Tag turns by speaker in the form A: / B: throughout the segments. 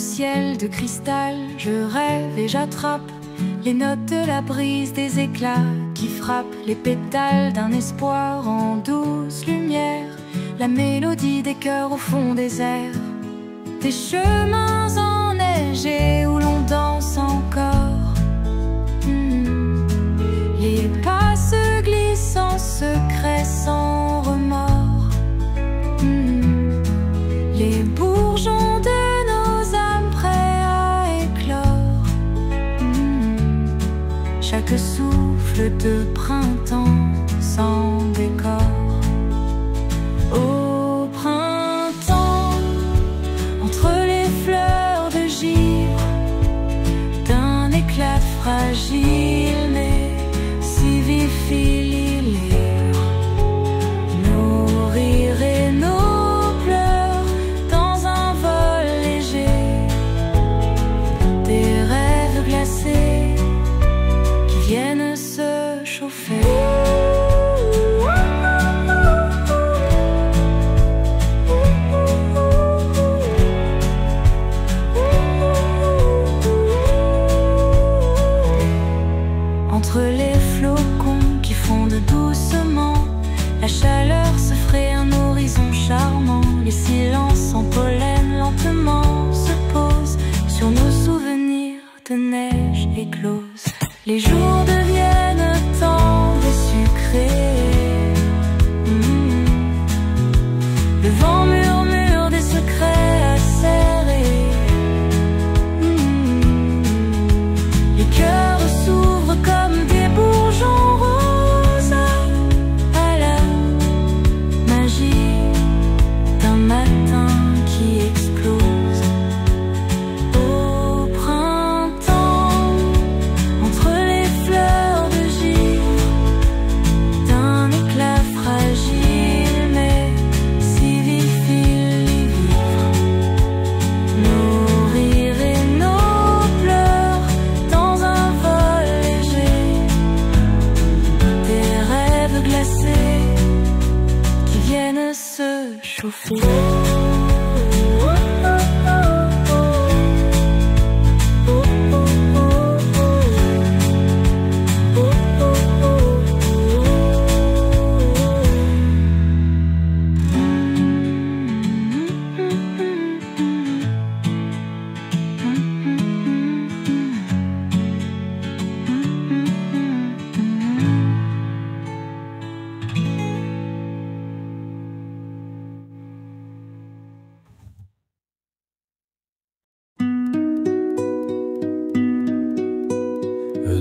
A: ciel de cristal, je rêve et j'attrape les notes de la brise, des éclats qui frappent les pétales d'un espoir en douce lumière, la mélodie des cœurs au fond des airs, des chemins enneigés où l'on danse encore. Les pas se glissent en secret sans remords. Les bourgeons de nos âmes prêts à éclore. Chaque souffle de printemps sans décor. Au printemps, entre les fleurs de givre, d'un éclat fragile mais si vif il est, nos rires et nos pleurs dans un vol léger, des rêves glacés qui viennent se chauffer. Entre les flocons qui fondent doucement, la chaleur se ferait un horizon charmant. Les silences en pollen lentement se posent sur nos souvenirs de neige éclose. Les jours deviennent tendres et sucrés. Le vent murmure des secrets acérés. Les cœurs s'ouvrent comme des bourgeons roses à la magie d'un matin qui explose. Au printemps, entre les fleurs de givre, d'un éclat fragile mais si vif il y vivre, nos rires et nos pleurs dans un vol léger, des rêves glacés qui viennent se chauffer.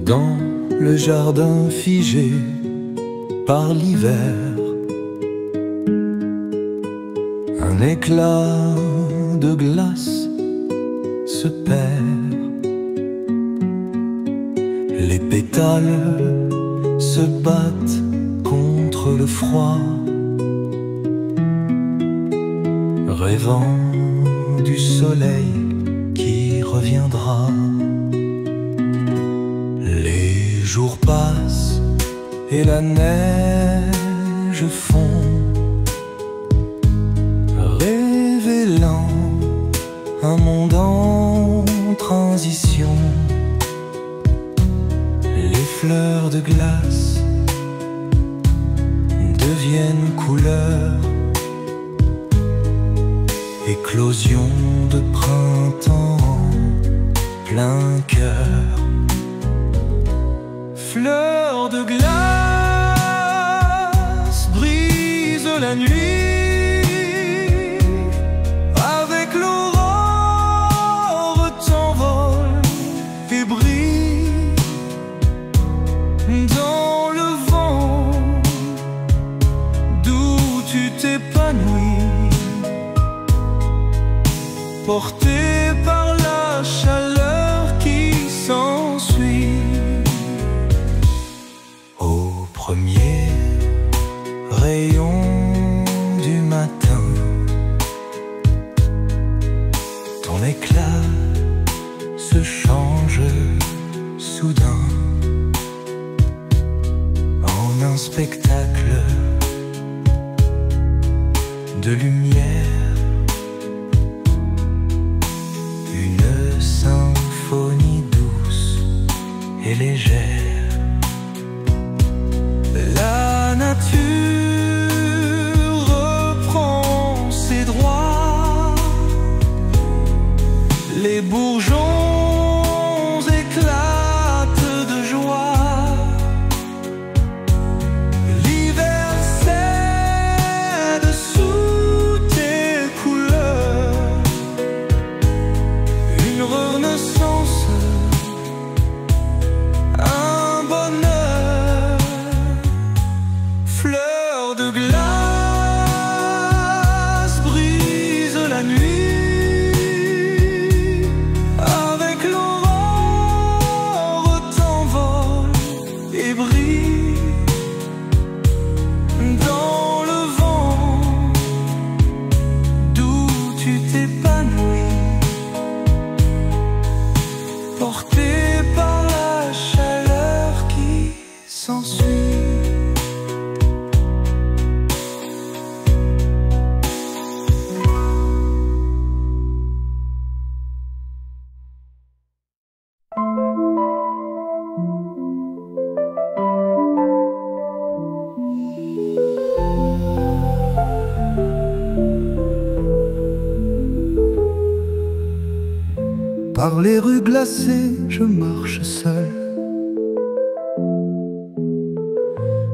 B: Dans le jardin figé par l'hiver, un éclat de glace se perd. Les pétales se battent contre le froid, rêvant du soleil qui reviendra. Les jours passent et la neige fond, révélant un monde en transition. Les fleurs de glace deviennent couleur, éclosion de printemps plein cœur. Fleurs de glace brise la nuit, avec l'aurore t'envole et brille dans le vent d'où tu t'épanouis, porté par la chaleur qui s'ensuit. Au premier rayon du matin, ton éclat se change soudain en un spectacle de lumière, une et légère. La nature reprend ses droits. Les bourgeons éclatent de joie. L'hiver cède sous tes couleurs. Une renaissance, un bonheur. Fleur de glace brise la nuit. Avec l'aurore t'envole et brille dans le vent d'où tu t'épanouis, porté par la chaleur qui s'ensuit.
C: Par les rues glacées, je marche seul.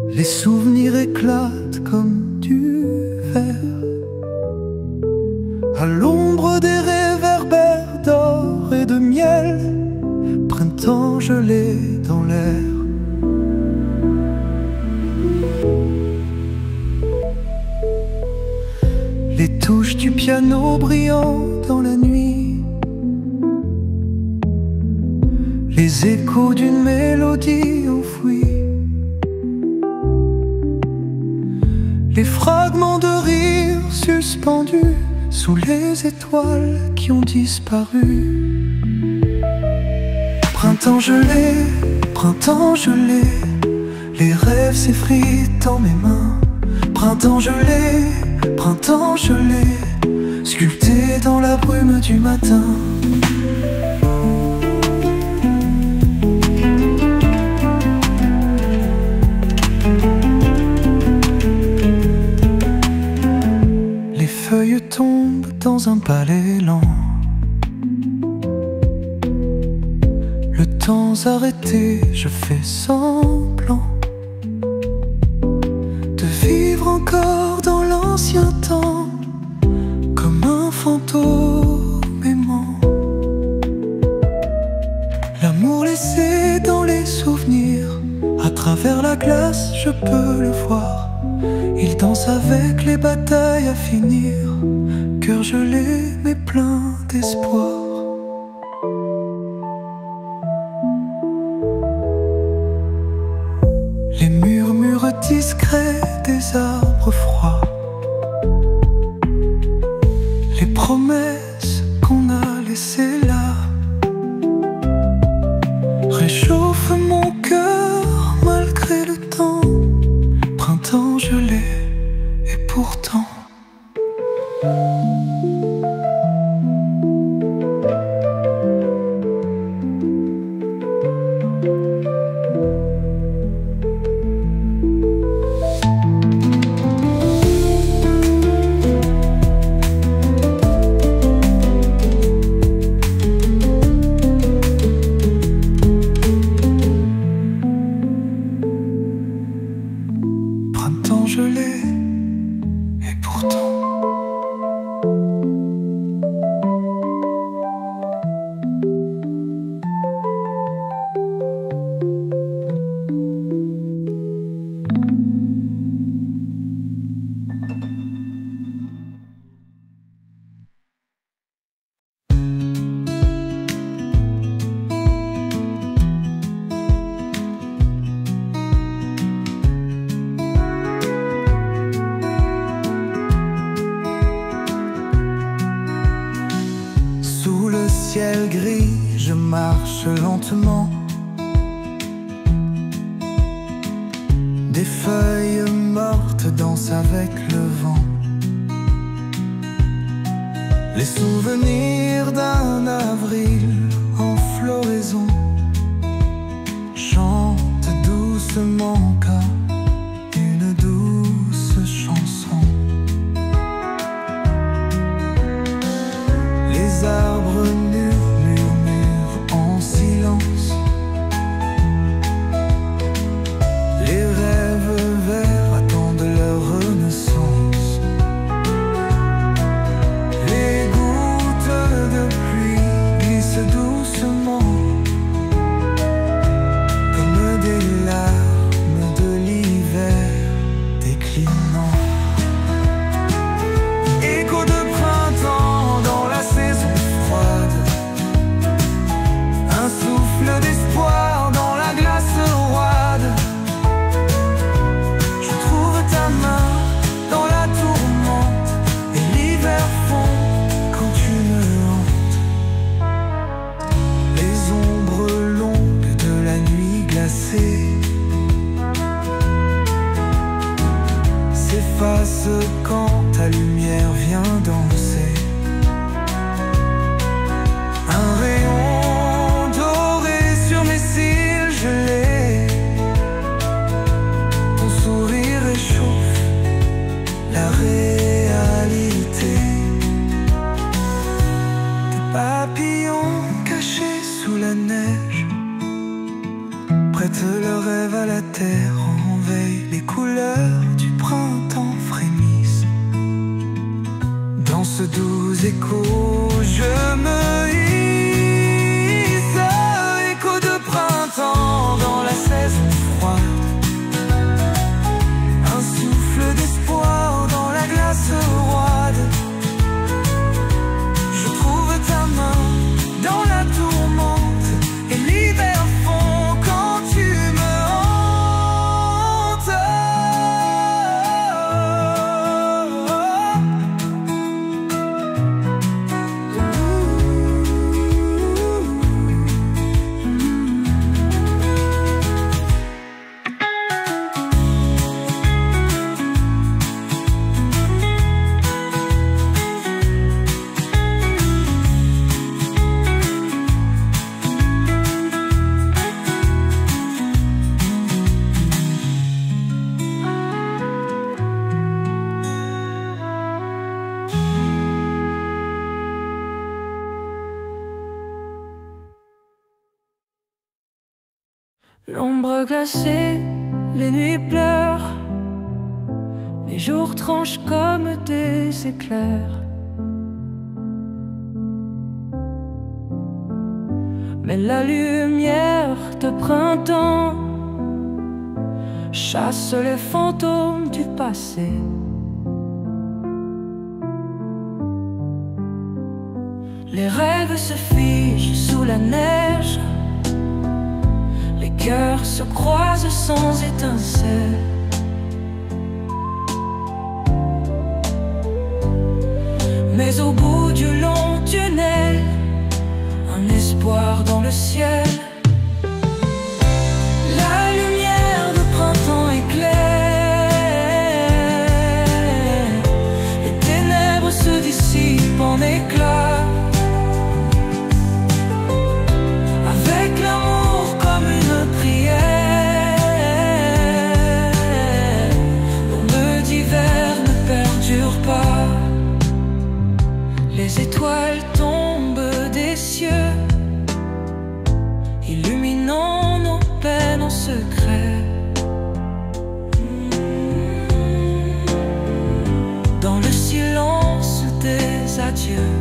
C: Les souvenirs éclatent comme du verre. À l'ombre des réverbères d'or et de miel, printemps gelé dans l'air. Les touches du piano brillant dans la nuit, les échos d'une mélodie enfouie, les fragments de rire suspendus sous les étoiles qui ont disparu. Printemps gelé, les rêves s'effritent dans mes mains. Printemps gelé, sculpté dans la brume du matin. Les feuilles tombent dans un palais lent. Le temps arrêté, je fais semblant de vivre encore dans l'ancien temps, comme un fantôme aimant. L'amour laissé dans les souvenirs, à travers la glace, je peux le voir. Il danse avec les batailles à finir, cœur gelé mais plein d'espoir. Les murmures discrets des arbres froids, les promesses qu'on a laissées là, réchauffent mon cœur malgré le temps. Printemps gelé et pourtant gelé et pourtant ciel gris, je marche lentement. Des feuilles mortes dansent avec le vent. Les souvenirs d'un avril en floraison
B: rose quand ta lumière vient danser. Un rayon doré sur mes cils gelés. Ton sourire réchauffe la réalité. Des papillons cachés sous la neige prêtent leur rêve à la terre en veille. Les couleurs du printemps frémissent. Dans ce doux écho, je me hisse. Écho de printemps dans la saison froide. Un souffle d'espoir dans la glace roide. Je trouve ta main dans la tourmente et l'hiver fond quand tu me hantes.
A: L'ombre glacée, les nuits pleurent, les jours tranchent comme des éclairs. Mais la lumière de printemps chasse les fantômes du passé. Les rêves se figent sous la neige. Les cœurs se croisent sans étincelle. Mais au bout du long tunnel, un espoir dans le ciel. La lumière de printemps éclaire. Les ténèbres se dissipent en éclats. Avec l'amour comme une prière, l'aube d'hiver ne perdure pas. Les étoiles tombent des cieux, illuminant nos peines en secret. Dans le silence des adieux,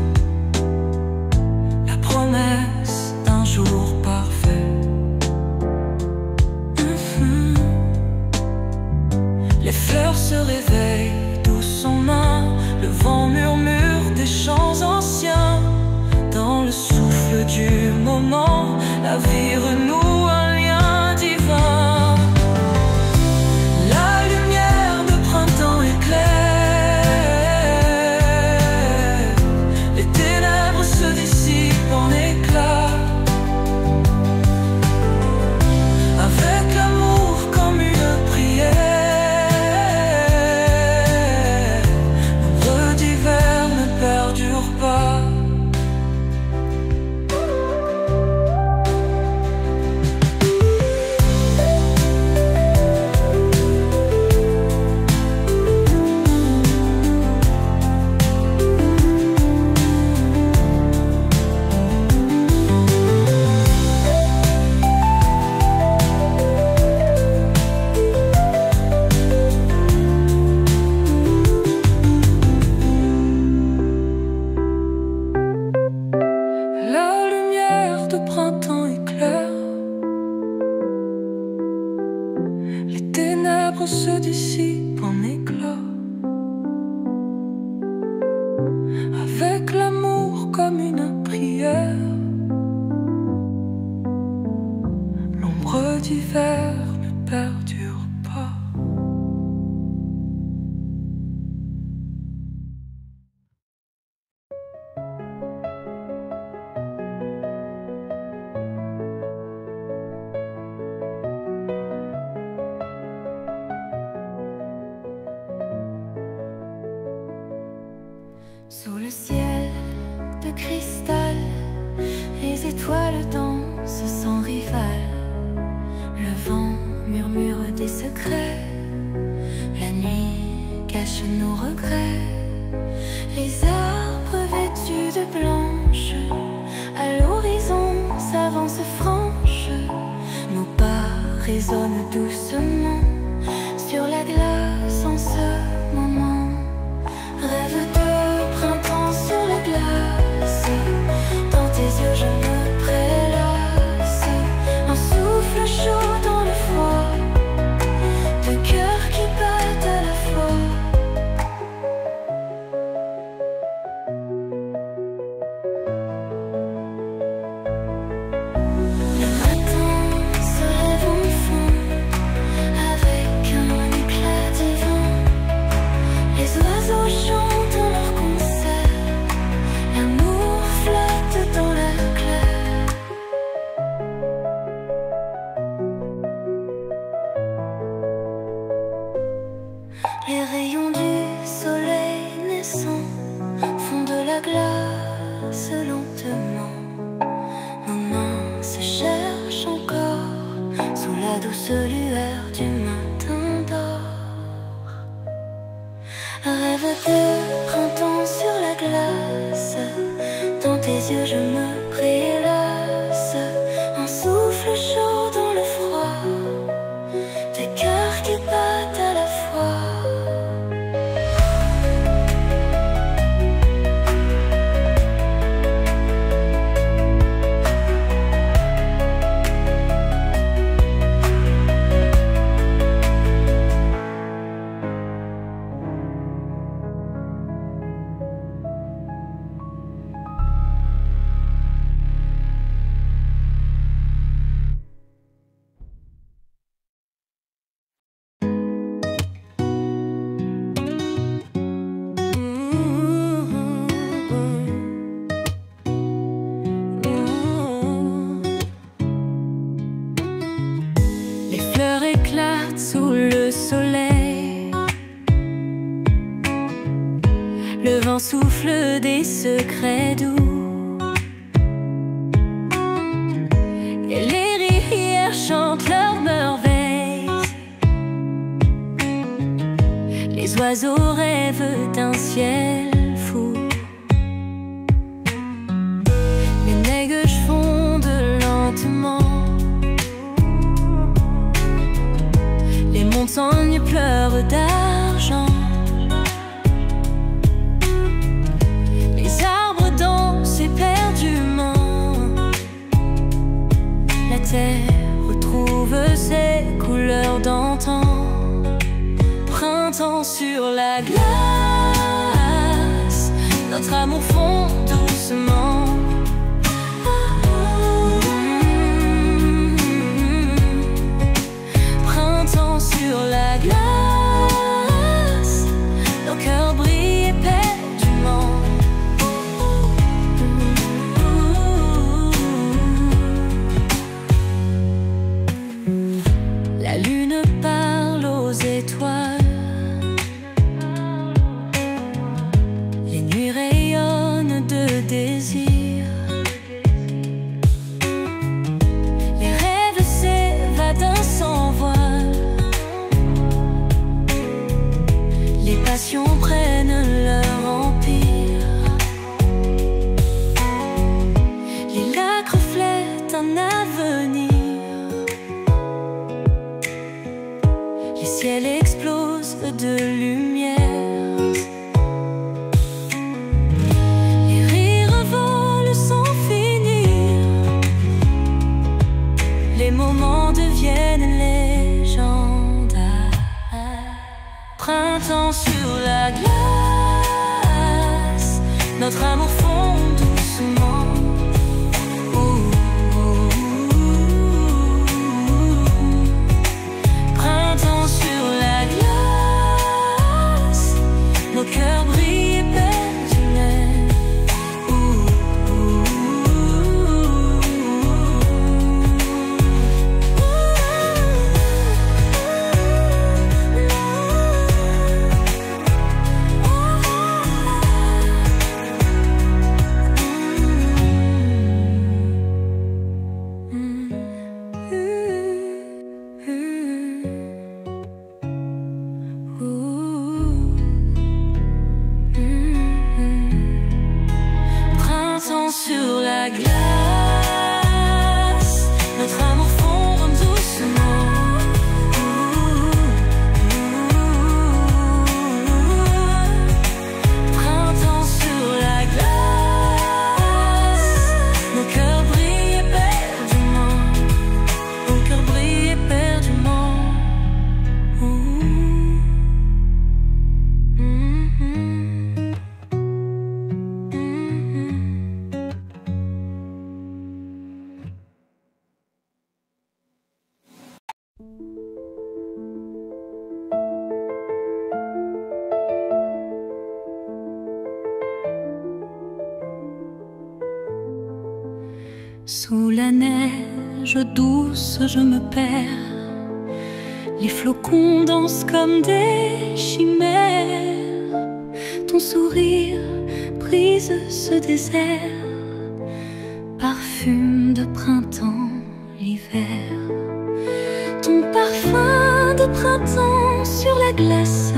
A: la promesse d'un jour parfait. Les fleurs se réveillent douce en main. Le vent murmure des chants anciens. Dans le souffle du moment, la vie renoue un lien divin. La lumière de printemps éclaire. Les ténèbres se dissipent en éclats. Avec l'amour comme une prière, l'ombre d'hiver ne perdure pas. La lumière de printemps éclaire. Les ténèbres se dissipent en éclats. Avec l'amour comme une prière, l'ombre d'hiver ne perdure pas. nos regrets. Les arbres vêtus de blanche, à l'horizon s'avancent franches. Nos pas résonnent doucement sur la glace en ce moment. Rêve de printemps sur la glace, dans tes yeux je me prélasse. Un souffle chaud dans le froid, deux cœurs qui battent à la fois. Le matin se lève enfin avec un éclat de vent. Les oiseaux chantent leur concert, l'amour flotte dans l'air clair. Les rayons du soleil naissant font de la glace lentement. Nos mains se cherchent encore sous la douce lueur du matin d'or. Rêve de printemps sur la glace, dans tes yeux je me prélasse. Un souffle chaud dans le froid, des cœurs qui battent à la fois. Les fleurs éclatent sous le soleil, le vent souffle des secrets doux, et les rivières chantent leurs merveilles. Les oiseaux rêvent d'un ciel fou. Les neiges fondent lentement, les montagnes pleurent d'argent. Les arbres dansent éperdument. La terre retrouve ses couleurs d'antan. Printemps sur la glace, notre amour fond doucement. Printemps sur la glace, nos cœurs brillent éperdument. La lune parle aux étoiles, les nuits rayonnent de désir. Les rêves s'évadent sans voile, les passions prennent leur empire. Les lacs reflètent un avenir. Les ciels explosent de lumière. Les rires volent sans finir. Les moments deviennent légendes. Printemps sur la glace, notre amour fond doucement. Printemps sur la glace, nos cœurs brillent éperdument. Sous la neige douce, je me perds. Les flocons dansent comme des chimères. Ton sourire brise ce désert. Parfum de printemps, l'hiver. Ton parfum de printemps sur la glace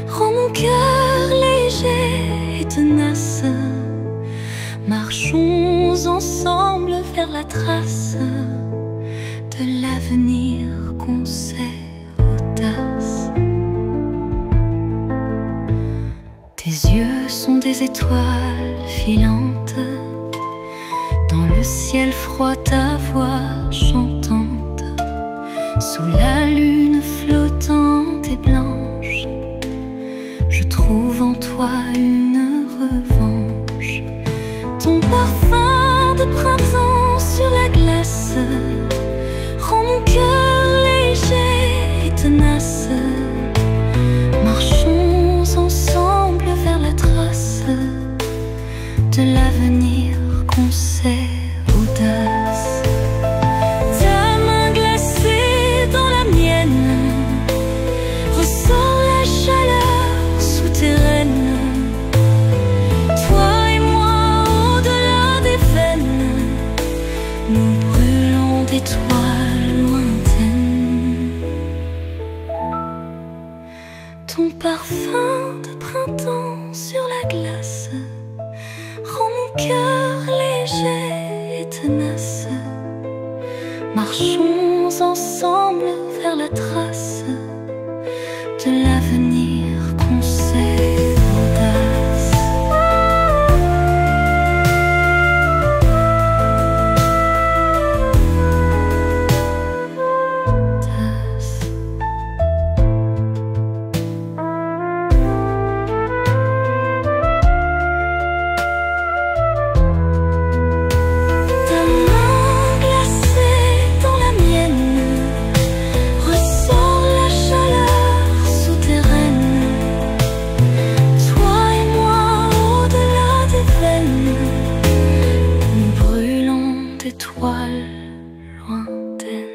A: rend mon cœur léger et tenace. Marchons ensemble vers la trace de l'avenir qu'on sait audace. Tes yeux sont des étoiles filantes, dans le ciel froid ta voix chantante, sous la lune flottante et blanche, je trouve en toi une revanche. Ton parfum de printemps sur la glace rend mon cœur léger et tenace. Marchons ensemble vers la trace de l'avenir qu'on sait audace. Ta main glacée dans la mienne ressort la chaleur souterraine. Toi et moi au-delà des veines, nous brûlons d'étoiles lointaines. Ton parfum de printemps sur la glace rend mon cœur léger et tenace. Marchons ensemble vers la trace de l'avenir qu'on sait audace. Ta main glacée dans la mienne ressort la chaleur souterraine. Toi et moi au-delà des veines, nous brûlons d'étoiles lointaines.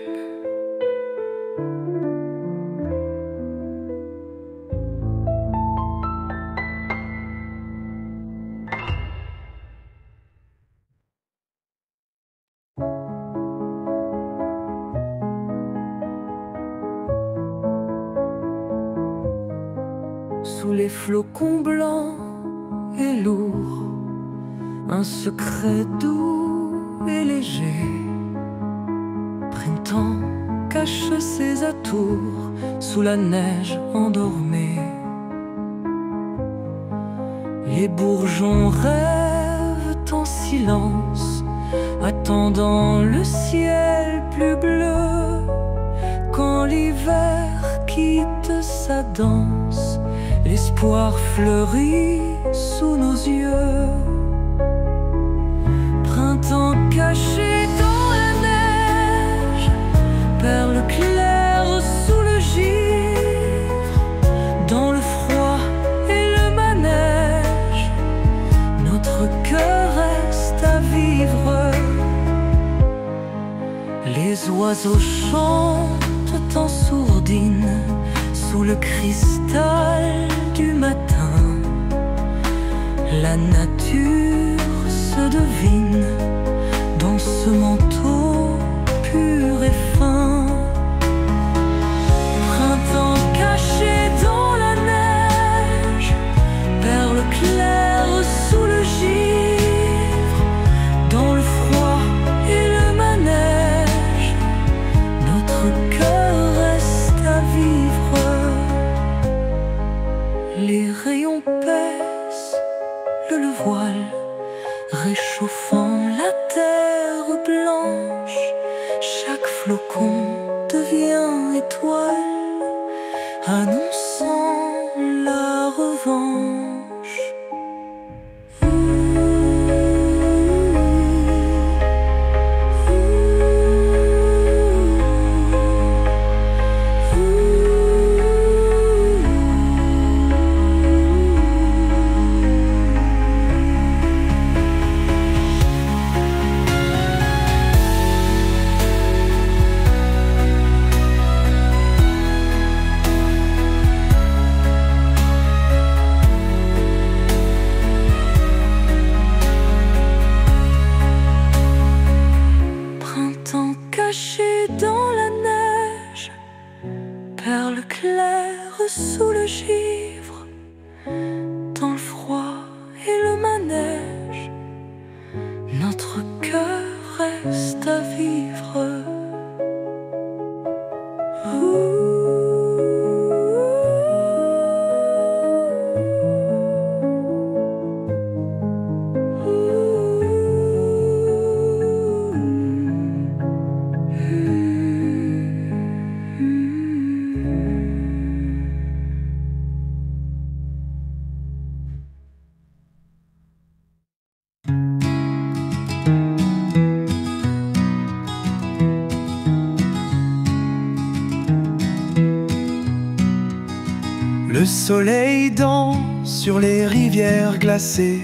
C: Sous les flocons blancs et lourds, un secret doux et léger. Printemps cache ses atours sous la neige endormée. Les bourgeons rêvent en silence, attendant le ciel plus bleu. Quand l'hiver quitte sa danse, l'espoir fleurit sous nos yeux. Printemps caché dans la neige, perles claires sous le givre. Dans le froid et le manège, notre cœur reste à vivre. Les oiseaux chantent en sourdine sous le cristal du matin. La nature se devine dans ce manteau pur et fin. Printemps caché dans la neige, perles claires sous le givre. Dans le froid et le manège, notre cœur reste à vivre. Les rayons pèsent le voile, réchauffant la terre blanche. Chaque flocon devient étoile, annonçant la revanche.
A: cachées dans la neige, perles claires sous le givre, dans le froid et le manège, notre cœur reste à vivre.
C: Le soleil danse sur les rivières glacées.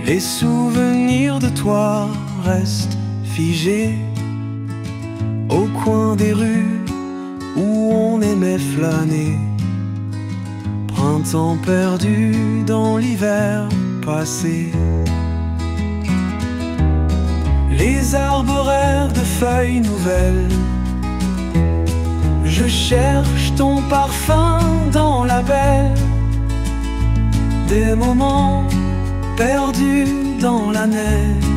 C: Les souvenirs de toi restent figés au coin des rues où on aimait flâner. Printemps perdu dans l'hiver passé. Les arborères de feuilles nouvelles. Je cherche ton parfum dans la baie. Des moments perdus dans la neige.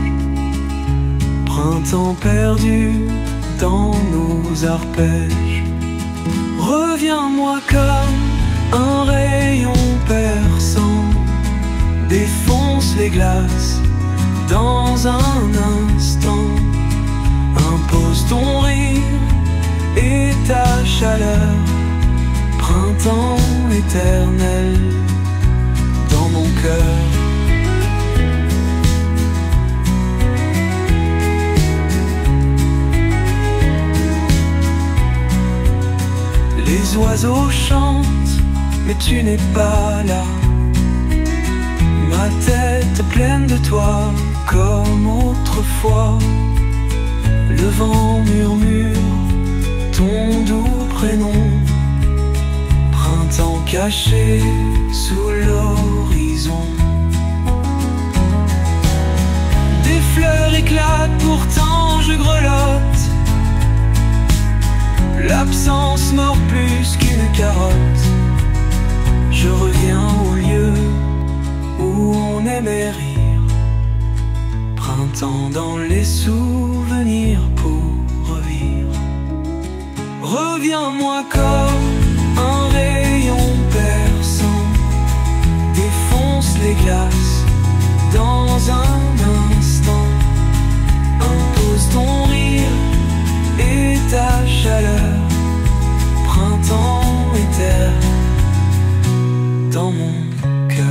C: Printemps perdu dans nos arpèges. Reviens-moi comme un rayon perçant. Défonce les glaces dans un instant. Impose ton rire et ta chaleur. Printemps éternel dans mon cœur. Les oiseaux chantent, mais tu n'es pas là. Ma tête est pleine de toi, comme autrefois. Le vent murmure ton doux prénom. Printemps caché sous l'horizon. Des fleurs éclatent, pourtant je grelotte. L'absence mord plus qu'une carotte. Je reviens au lieu où on aimait rire. Printemps dans les souvenirs pour revivre. Reviens-moi comme un rayon perçant. Défonce les glaces dans un instant. Impose ton rire et ta chaleur. Printemps éternel dans mon cœur.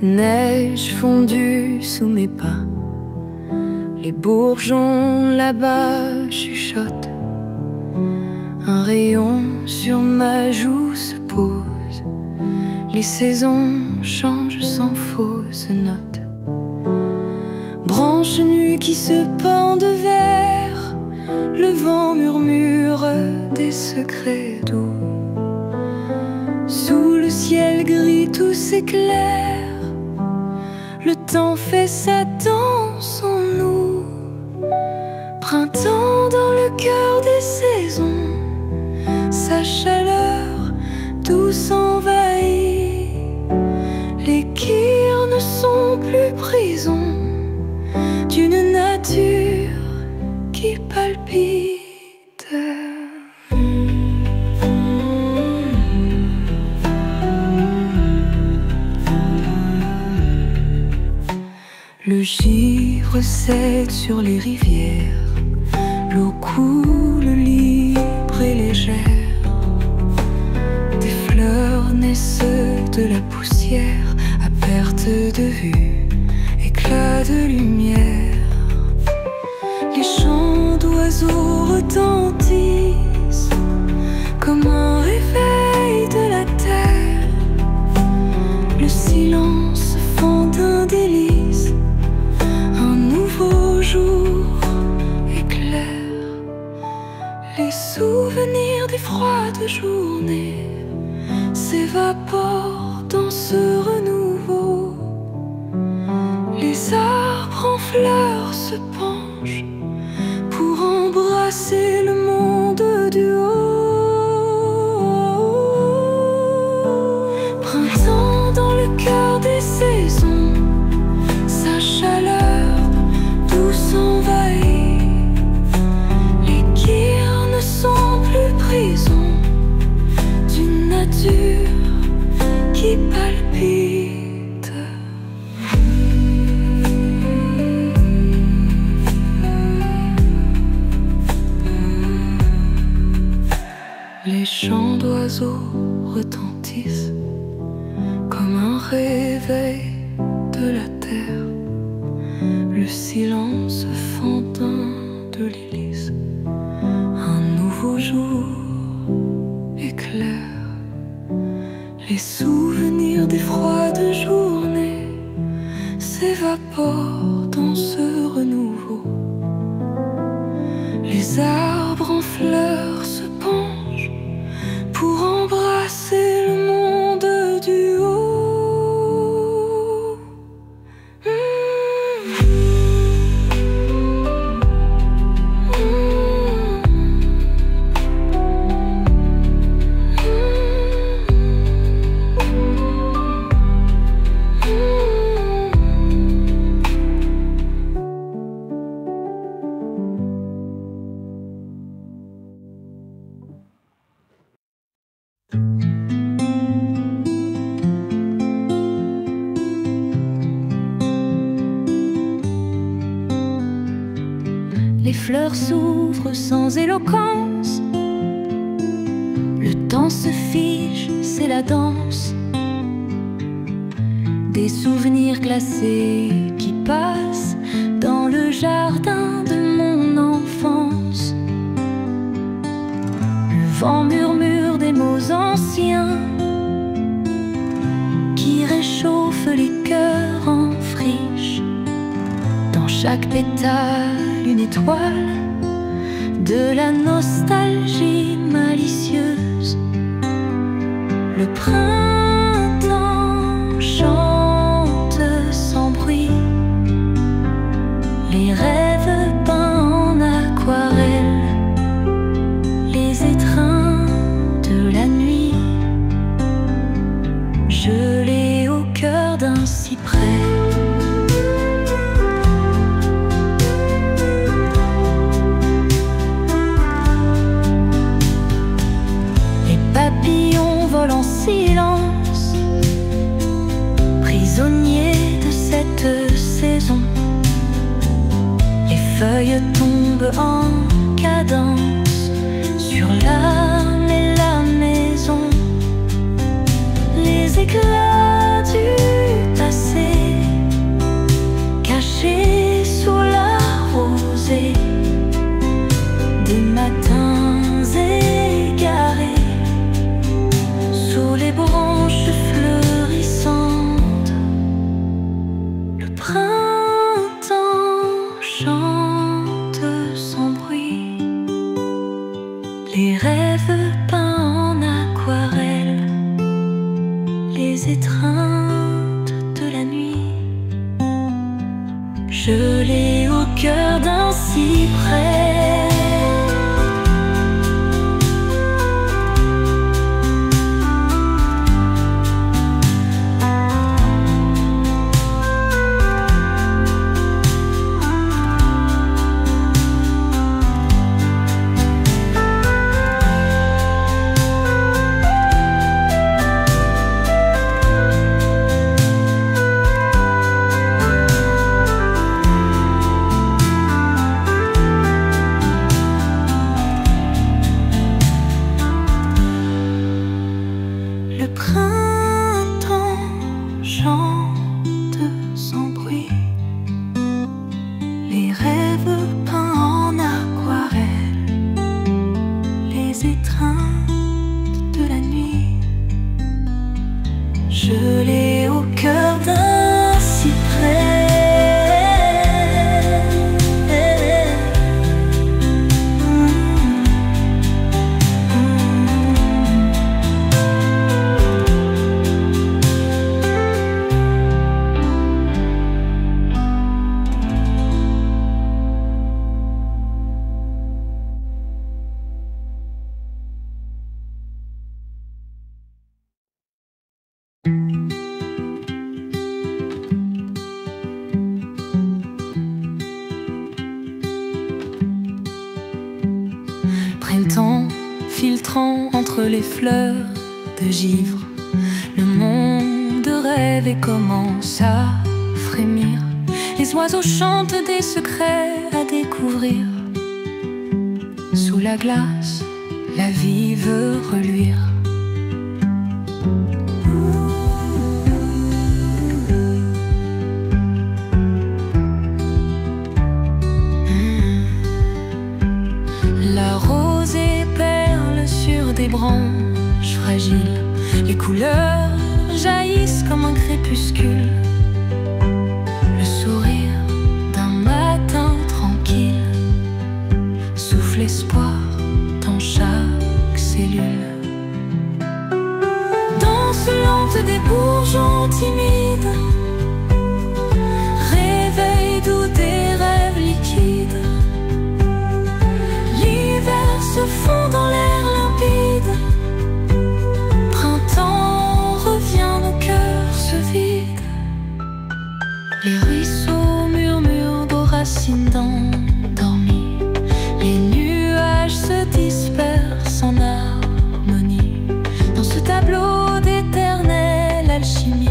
A: Neige fondue sous mes pas. Les bourgeons là-bas chuchotent. Un rayon sur ma joue se pose. Les saisons changent sans fausse note. Branches nues qui se pendent vers. Le vent murmure des secrets doux. Sous le ciel gris tout s'éclaire. Le temps fait sa danse en nous. Printemps dans le cœur des saisons. Sa chaleur douce envahit. Les kirs ne sont plus prison d'une nature qui palpite. Le givre cède sur les rivières. L'eau coule libre et légère. Des fleurs naissent de la poussière. À perte de vue, éclat de lumière. Les chants d'oiseaux retentissent comme un réveil de la terre. Le silence fend d'un délice, un nouveau jour éclaire. Les souvenirs des froides journées s'évaporent dans ce renouveau. Les arbres en fleurs se penchent pour embrasser le monde du haut. Printemps dans le cœur des saisons, sa chaleur douce envahit. Les guirs ne sont plus prison d'une nature qui palpite. Les chants d'oiseaux retentissent comme un réveil de la terre. Le silence fendant de l'hélice, un nouveau jour éclaire. Les souvenirs des froides journées s'évaporent dans ce renouveau. Les arbres en fleurs se penchent pour embrasser le monde du haut. Les fleurs s'ouvrent sans éloquence, le temps se fige, c'est la danse des souvenirs glacés qui passent dans le jardin de mon enfance. Le vent murmure des mots anciens qui réchauffent les cœurs en friche. Dans chaque pétale, une étoile de la nostalgie malicieuse. Le printemps chante sans bruit, les rêves peints en aquarelle, les étreints de la nuit, gelés au cœur d'un cyprès. En silence, prisonnier de cette saison. Les feuilles tombent en cadence sur l'âme et la maison. Les éclats du passé cachés sous la rosée des matins égarés. Sous les branches fleurissantes, le printemps chante sans bruit, les rêves peints en aquarelle, les étreintes de la nuit, gelées au cœur d'un cyprès. printemps filtrant entre les fleurs de givre, le monde rêve et commence à frémir. Les oiseaux chantent des secrets à découvrir. Sous la glace, la vie veut reluire. La rosée perle sur des branches fragiles. Les couleurs jaillissent comme un crépuscule. Le sourire d'un matin tranquille souffle espoir dans chaque cellule. Danse lente des bourgeons timides, réveil doux des rêves liquides. L'hiver se fond dans l'air limpide. Printemps revient, nos cœurs se vident. Les ruisseaux murmurent aux racines endormies. Les nuages se dispersent en harmonie. Dans ce tableau d'éternelle alchimie,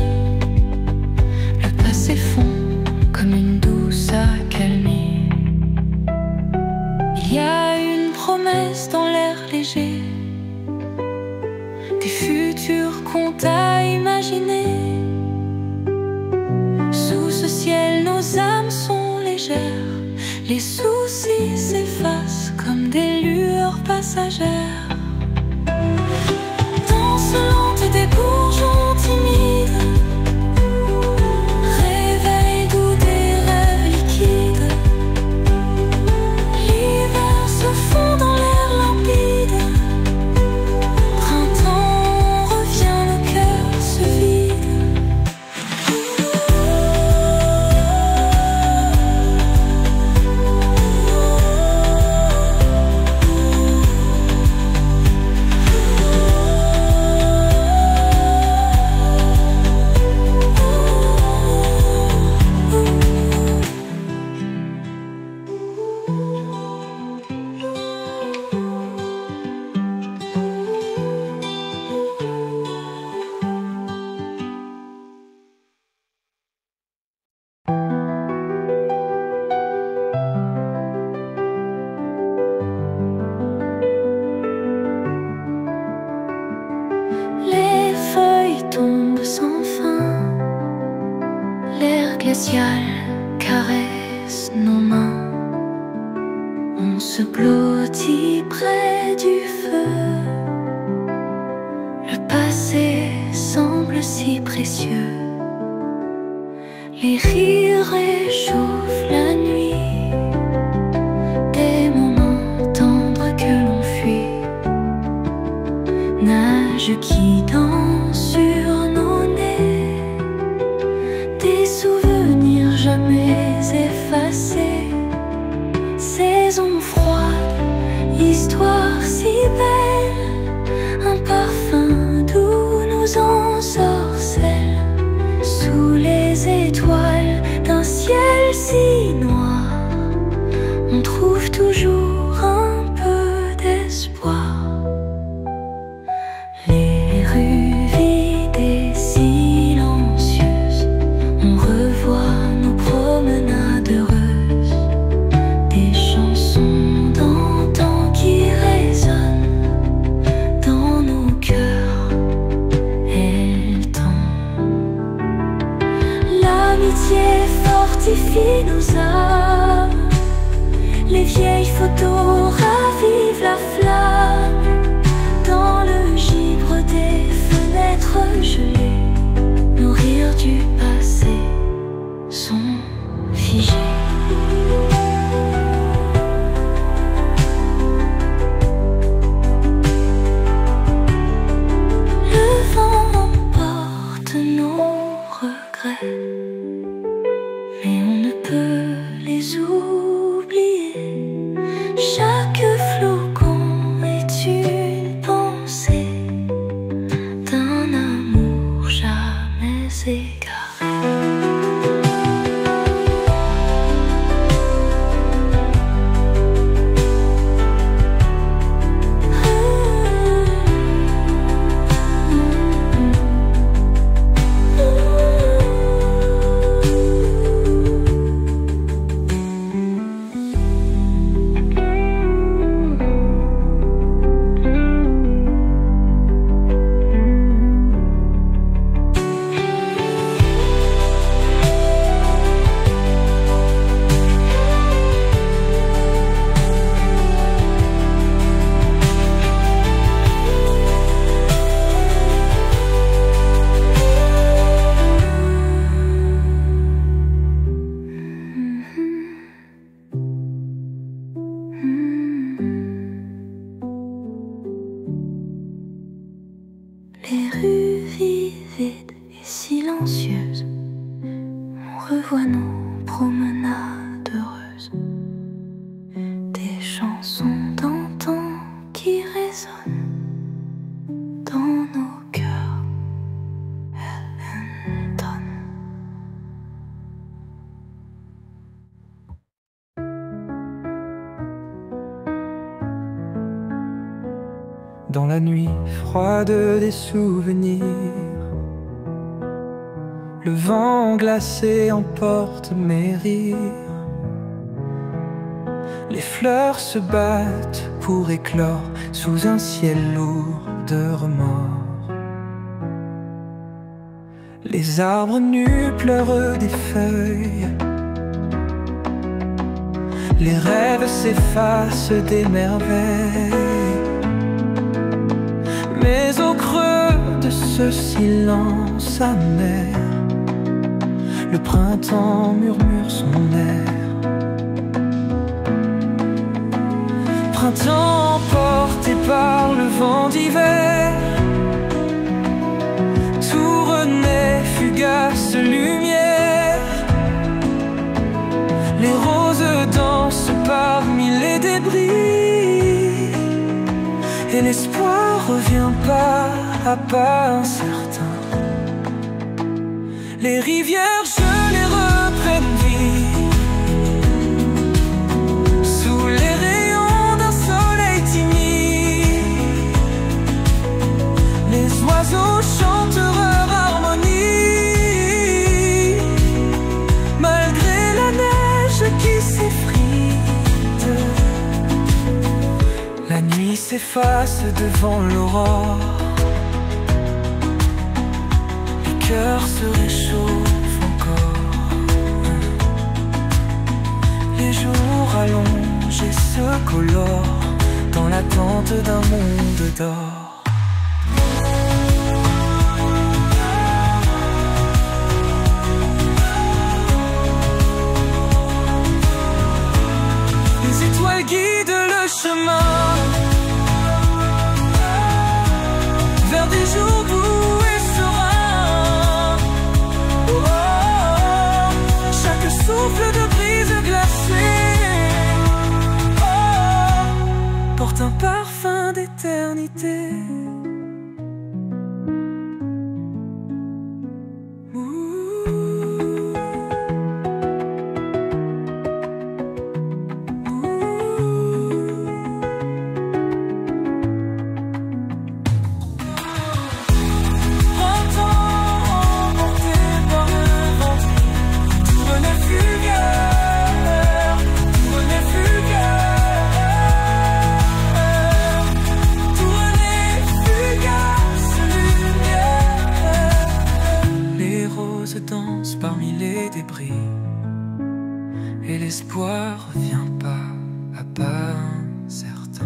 A: le passé fond comme une douce accalmie. Il y a une promesse dans l'air léger, des futurs contes à imaginer. Sous ce ciel, nos âmes sont légères. Les soucis s'effacent comme des lueurs passagères. Danse lente des bourgeons timides, réveil doux des rêves liquides. L'hiver se fond dans l'air limpide. Printemps revient, nos cœurs se vident. Les feuilles tombent sans fin, l'air glacial caresse nos mains. On se blottit près du feu. Le passé semble si précieux. Les rires réchauffent la nuit, des moments tendres que l'on fuit. Nage qui danse sur nos nez, des souvenirs jamais effacés. Saison froide, histoire si belle, un parfum doux nous ensorcelle. Sous les étoiles d'un ciel si noir, on trouve toujours un peu d'espoir. Les rues vides et silencieuses, on revoit nos promenades heureuses. Des chansons d'antan qui résonnent dans nos cœurs, elles tombent. L'amitié fortifie nos âmes. Les vieilles photos ravivent la flamme. Dans le givre des fenêtres gelées, nos rires du passé sont figés. Le vent emporte nos regrets, mais on ne peut les oublier. Chaque flocon est une pensée d'un amour jamais égaré. Les rues vides et silencieuses, on revoit nos promenades heureuses. Des chansons d'antan qui résonnent dans nos cœurs. Elton.
C: Dans la nuit froide des souvenirs, le vent glacé emporte mes rires. Les fleurs se battent pour éclore sous un ciel lourd de remords. Les arbres nus pleurent des feuilles, les rêves s'effacent des merveilles. Mais au creux de ce silence amer, le printemps murmure son air. Printemps emporté par le vent d'hiver, tout renaît, fugace lumière. Les roses dansent parmi les débris, et l'espoir revient pas à pas incertain. Les rivières gelées reprennent vie sous les rayons d'un soleil timide. Les oiseaux chantent leur harmonie, malgré la neige qui s'effrite. La nuit s'efface devant l'aurore, le cœur se réchauffe encore. Les jours allongent et se colorent dans l'attente d'un monde d'or. Les étoiles guident le chemin vers des jours doux et sereins. Oh, chaque souffle de brise glacée porte un parfum d'éternité. Danse parmi les débris, et l'espoir revient pas à pas incertain.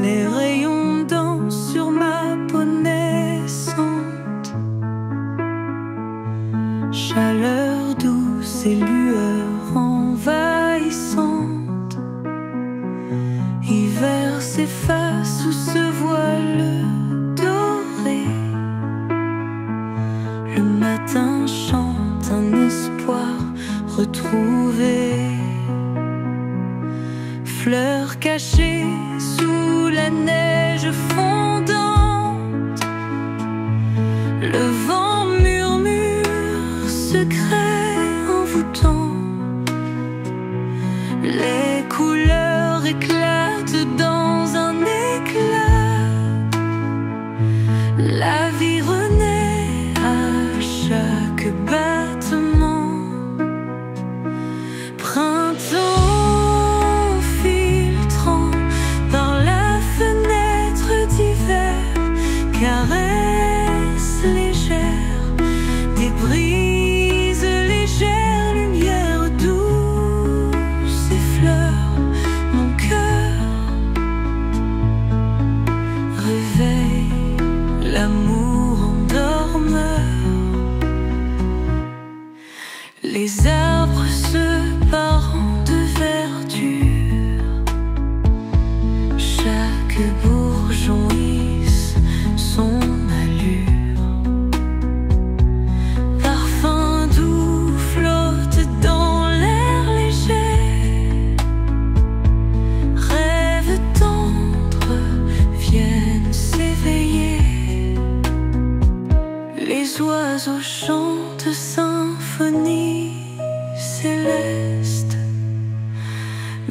C: Les rayons dansent sur ma peau naissante, chaleur douce et lueur envahissante. Hiver s'efface sous ce voile doré, le matin chante un espoir retrouvé. Fleurs cachées sous la neige fondante, le vent murmure secret envoûtant. Les couleurs éclatent dans un éclat
A: l'amour endormeur. Les arbres se parent de verdure, chaque bourgeon hisse son allure. Parfum doux flotte dans l'air léger, rêves tendres viennent s'éveiller. Les oiseaux chantent symphonie céleste,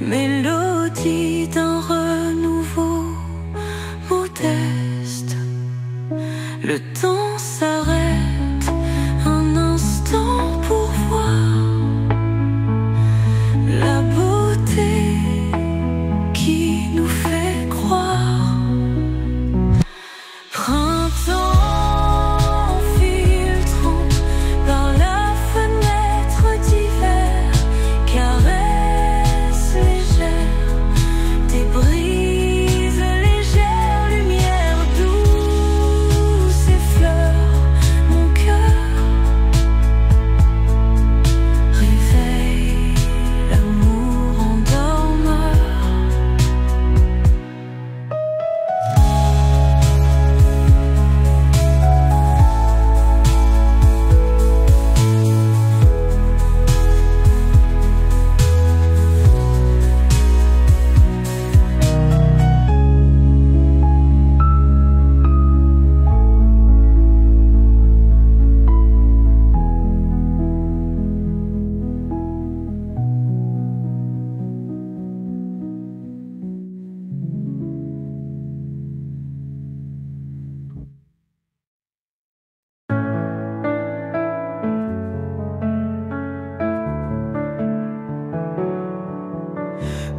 A: mélodie d'un renouveau modeste. Le temps s'arrête un instant pour voir la beauté qui nous fait croire. Printemps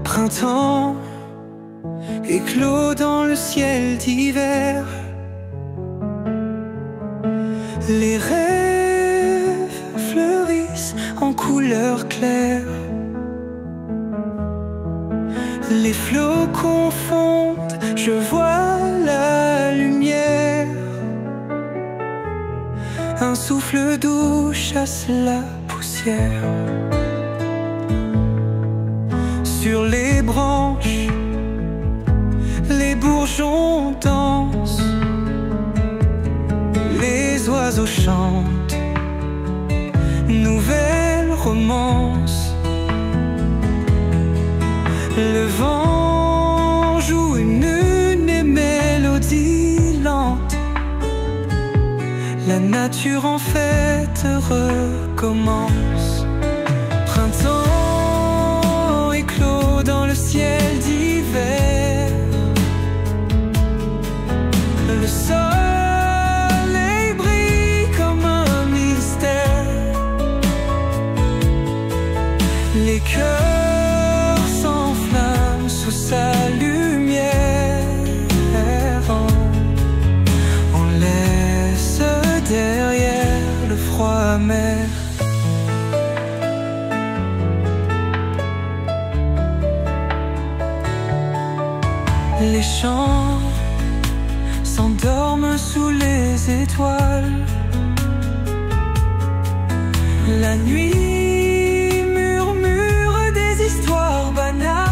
C: Printemps éclos dans le ciel d'hiver. Les rêves fleurissent en couleur claire. Les flots confondent, je vois la lumière. Un souffle doux chasse la poussière. Sur les branches, les bourgeons dansent, les oiseaux chantent, nouvelle romance. Le vent joue une mélodie lente. La nature en fête recommence. Printemps dans le ciel d'hiver. Le soleil brille comme un mystère. Les cœurs s'enflamment sous sa lumière. On laisse derrière le froid amer. Les champs s'endorment sous les étoiles. La nuit murmure des histoires banales.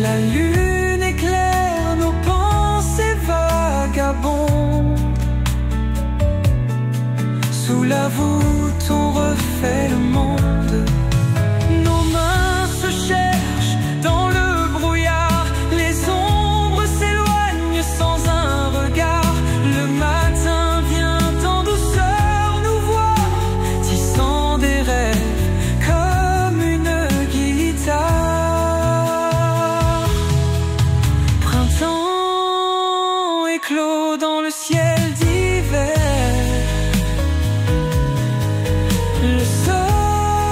C: La lune éclaire nos pensées vagabondes. Sous la voûte on refait le monde. Nos mains se cherchent dans le brouillard, les ombres s'éloignent sans un regard. Le matin vient en douceur nous voir, tissant des rêves comme une guitare. Printemps éclos dans le ciel d'hiver. Le soleil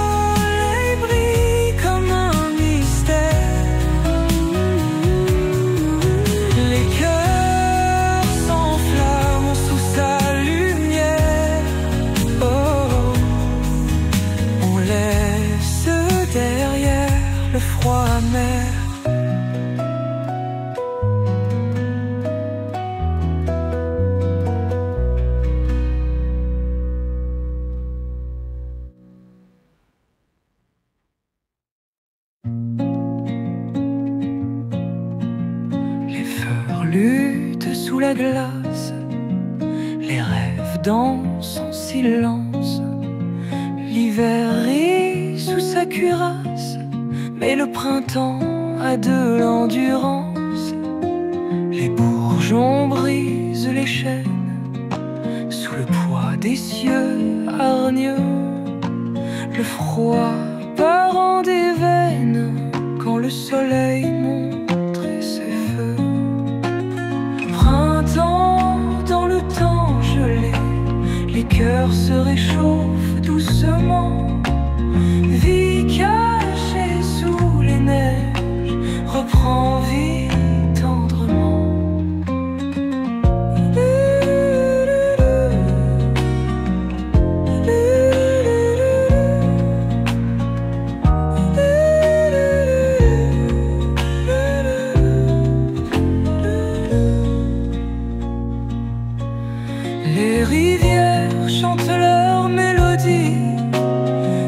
C: lutte sous la glace, les rêves dansent en silence. L'hiver rit sous sa cuirasse, mais le printemps a de l'endurance. Les bourgeons brisent les chaînes sous le poids des cieux hargneux. Le froid part des veines quand le soleil montre ses feux. Printemps dans le temps gelé, les cœurs se réchauffent doucement. Vie cachée sous les neiges reprend vie tendrement. Les rivières chantent leur mélodie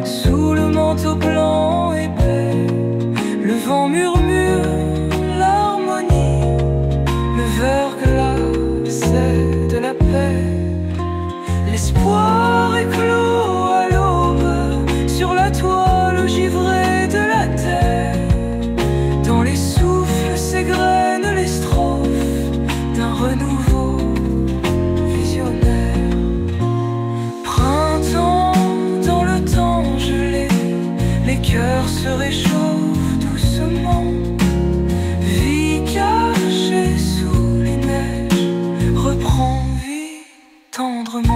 C: sous le manteau blanc épais. Le vent murmure l'harmonie, le verre glacé de la paix. L'espoir éclot à l'aube sur la toile givrée de la terre. Dans les souffles s'égrènent les strophes d'un renouveau visionnaire. Printemps dans le temps gelé, les cœurs se réchauffent doucement. Vie cachée sous les neiges reprend vie tendrement.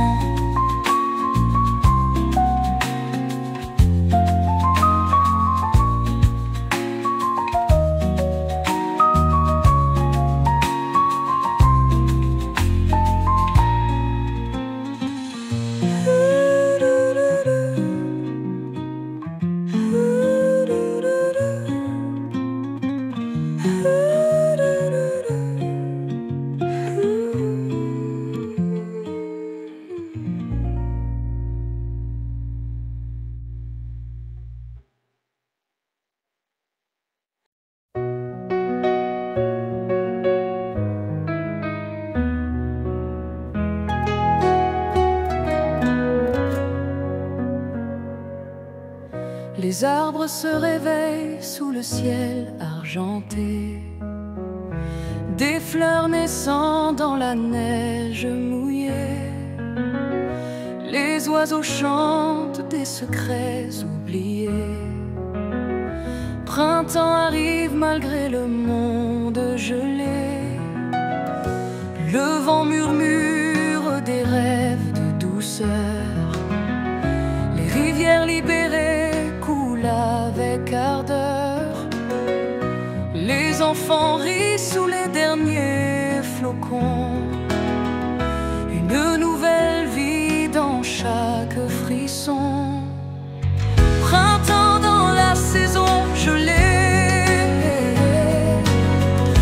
C: Les arbres se réveillent sous le ciel argenté, des fleurs naissant dans la neige mouillée. Les oiseaux chantent des secrets oubliés. Printemps arrive malgré le monde gelé. Le vent murmure des rêves de douceur. Les rivières libérées coulent avec ardeur. Les enfants rient sous les derniers flocons. Une nouvelle vie dans chaque frisson. Printemps dans la saison gelée.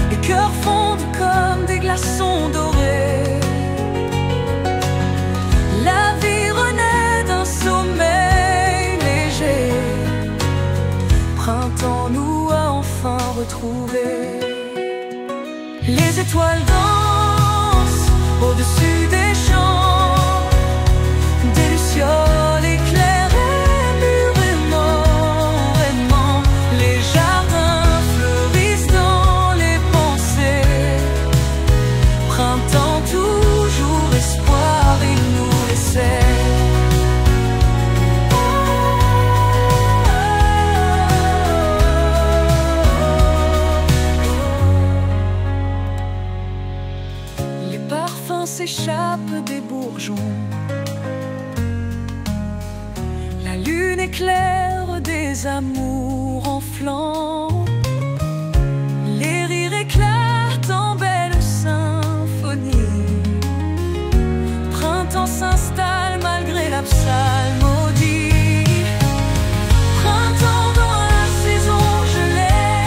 C: Les cœurs fondent comme des glaçons dorés. La vie renaît d'un sommeil léger. Printemps nous a enfin retrouvés. Les étoiles dansent au-dessus des champs, des lucioles éclairées murément, aimant. Les jardins fleurissent dans les pensées. Printemps, toujours espoir, il nous laissait. S'échappe des bourgeons. La lune éclaire des amours en flammes. Les rires éclatent en belle symphonie. Printemps s'installe malgré la psalmodie. Printemps dans la saison gelée.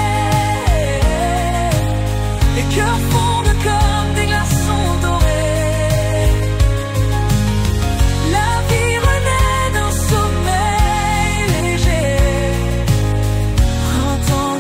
C: Les cœurs fondent comme des glaçons dorés. Printemps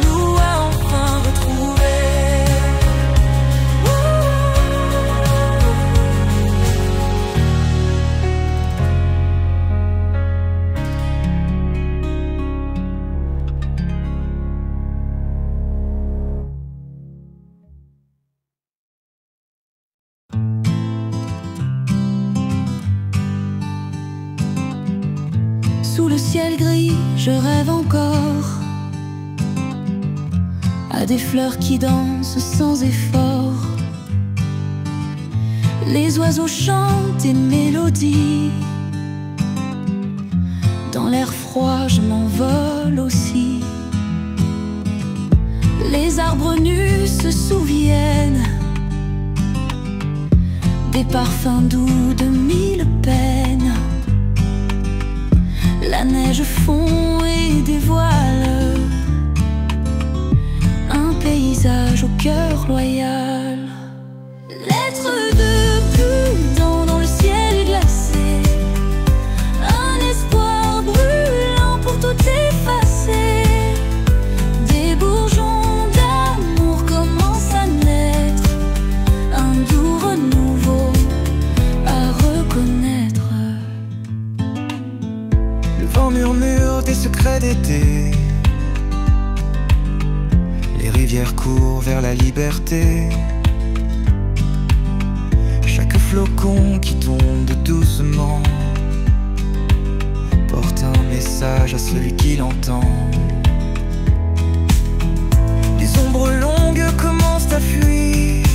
A: ciel gris, je rêve encore à des fleurs qui dansent sans effort. Les oiseaux chantent une mélodie. Dans l'air froid, je m'envole aussi. Les arbres nus se souviennent des parfums doux de mille peines. La neige fond et dévoile un paysage au cœur loyal. Lettre de pluie dans le ciel glacé, un espoir brûlant pour tout effacer. Des bourgeons d'amour commencent à naître, un doux renouveau à reconnaître.
C: Le vent murmure des secrets d'été, les rivières courent vers la liberté. Chaque flocon qui tombe doucement porte un message à celui qui l'entend. Les ombres longues commencent à fuir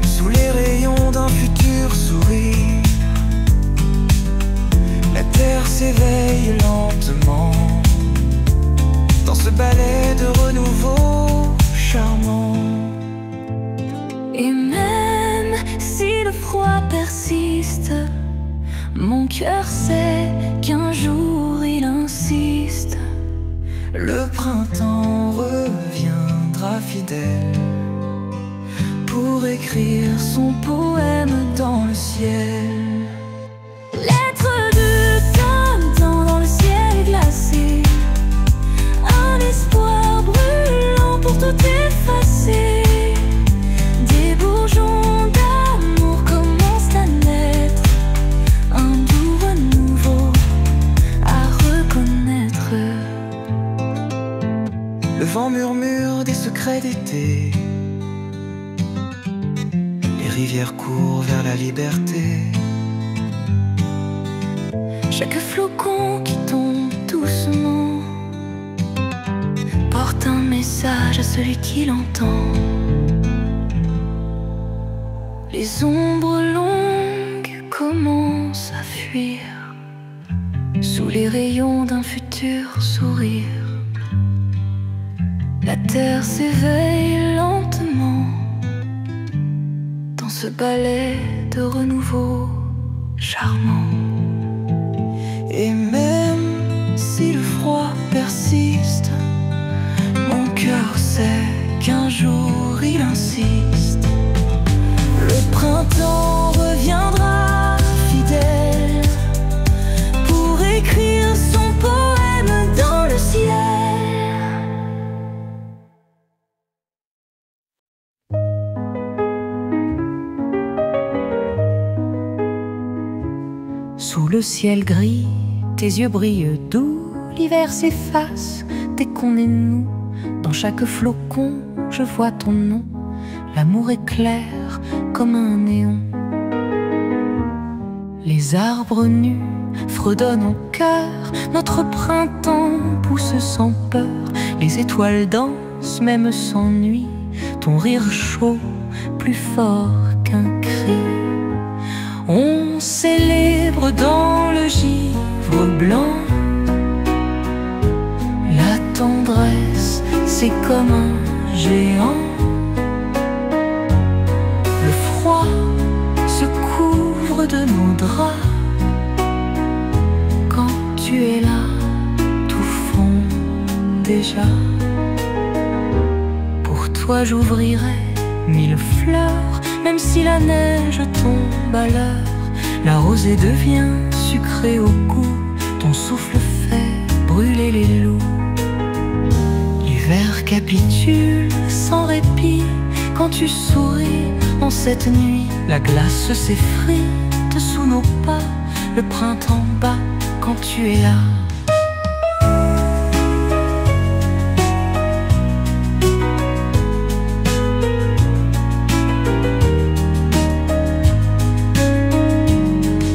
C: sous les rayons d'un futur sourire. La terre s'éveille lentement dans ce ballet de renouveau charmant.
A: Et même si le froid persiste, mon cœur sait qu'un jour il insiste.
C: Le printemps reviendra fidèle pour écrire son poème dans le ciel.
A: Lettre de printemps dans le ciel glacé, un espoir brûlant pour tout effacer. Des bourgeons d'amour commencent à naître, un doux renouveau à reconnaître.
C: Le vent murmure des secrets d'été, les rivières courent vers la liberté.
A: Chaque flocon qui tombe doucement porte un message à celui qui l'entend. Les ombres longues commencent à fuir sous les rayons d'un futur sourire. La terre s'éveille lentement dans ce ballet de renouveau charmant.
C: Et même si le froid persiste, mon cœur sait qu'un jour il insiste. Le printemps reviendra fidèle pour écrire son poème dans le ciel.
A: Sous le ciel gris, tes yeux brillent doux. L'hiver s'efface dès qu'on est nous. Dans chaque flocon, je vois ton nom. L'amour est clair comme un néon. Les arbres nus fredonnent au cœur. Notre printemps pousse sans peur. Les étoiles dansent même sans nuit. Ton rire chaud, plus fort qu'un cri. On célèbre dans le givre blanc. La tendresse, c'est comme un géant. Le froid se couvre de nos draps. Quand tu es là, tout fond déjà. Pour toi j'ouvrirai 1000 fleurs, même si la neige tombe à l'heure. La rosée devient sucrée au goût. Ton souffle fait brûler les loups. L'hiver capitule sans répit quand tu souris en cette nuit. La glace s'effrite sous nos pas. Le printemps bat quand tu es là.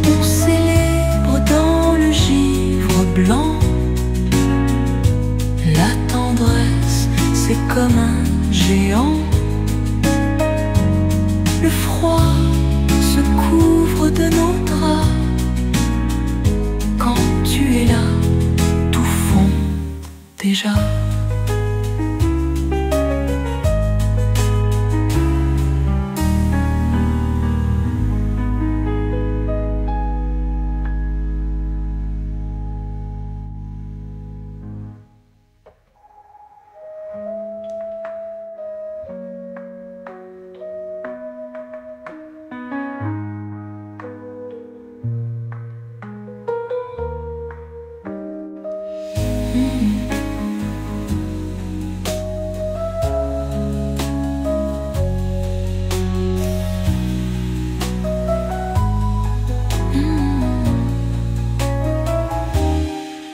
A: On célèbre dans le givre c'est comme un géant. Le froid se couvre de nos draps. Quand tu es là, tout fond déjà.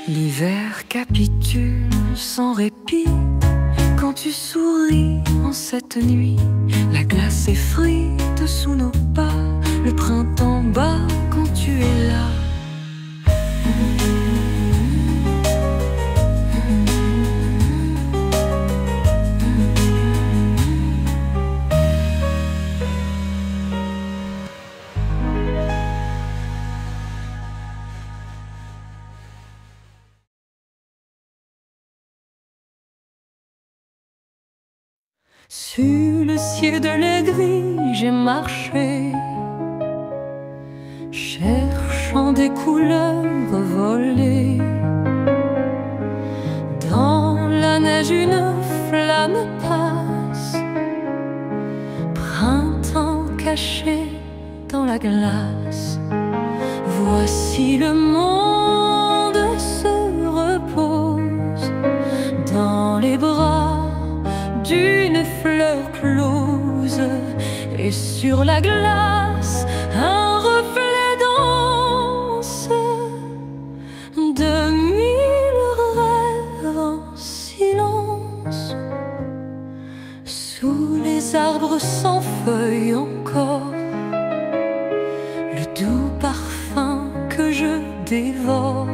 B: L'hiver capitule sans répit quand tu souris en cette nuit. La glace est frite sous nos pas, le printemps bat quand tu es là. Sur le ciel de l'aigri, j'ai marché, cherchant des couleurs volées. Dans la neige, une flamme passe, printemps caché dans la glace. Voici le monde se repose dans les bras d'une fleur close, et sur la glace un reflet danse de mille rêves en silence. Sous les arbres sans feuilles encore, le doux parfum que je dévore.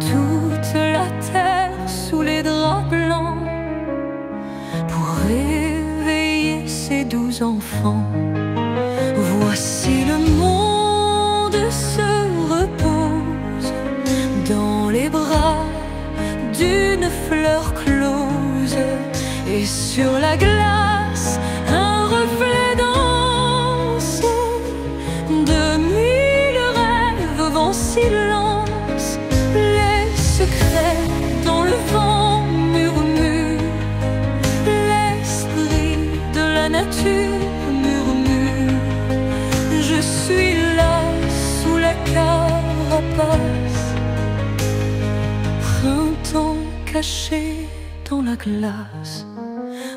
B: Toute la terre sous les draps blancs pour réveiller ces doux enfants. Voici le monde se repose dans les bras d'une fleur close, et sur la glace un reflet danse de mille rêves en silence. Les secrets dans le vent murmurent, nature murmure. Je suis là sous la carapace, printemps caché dans la glace.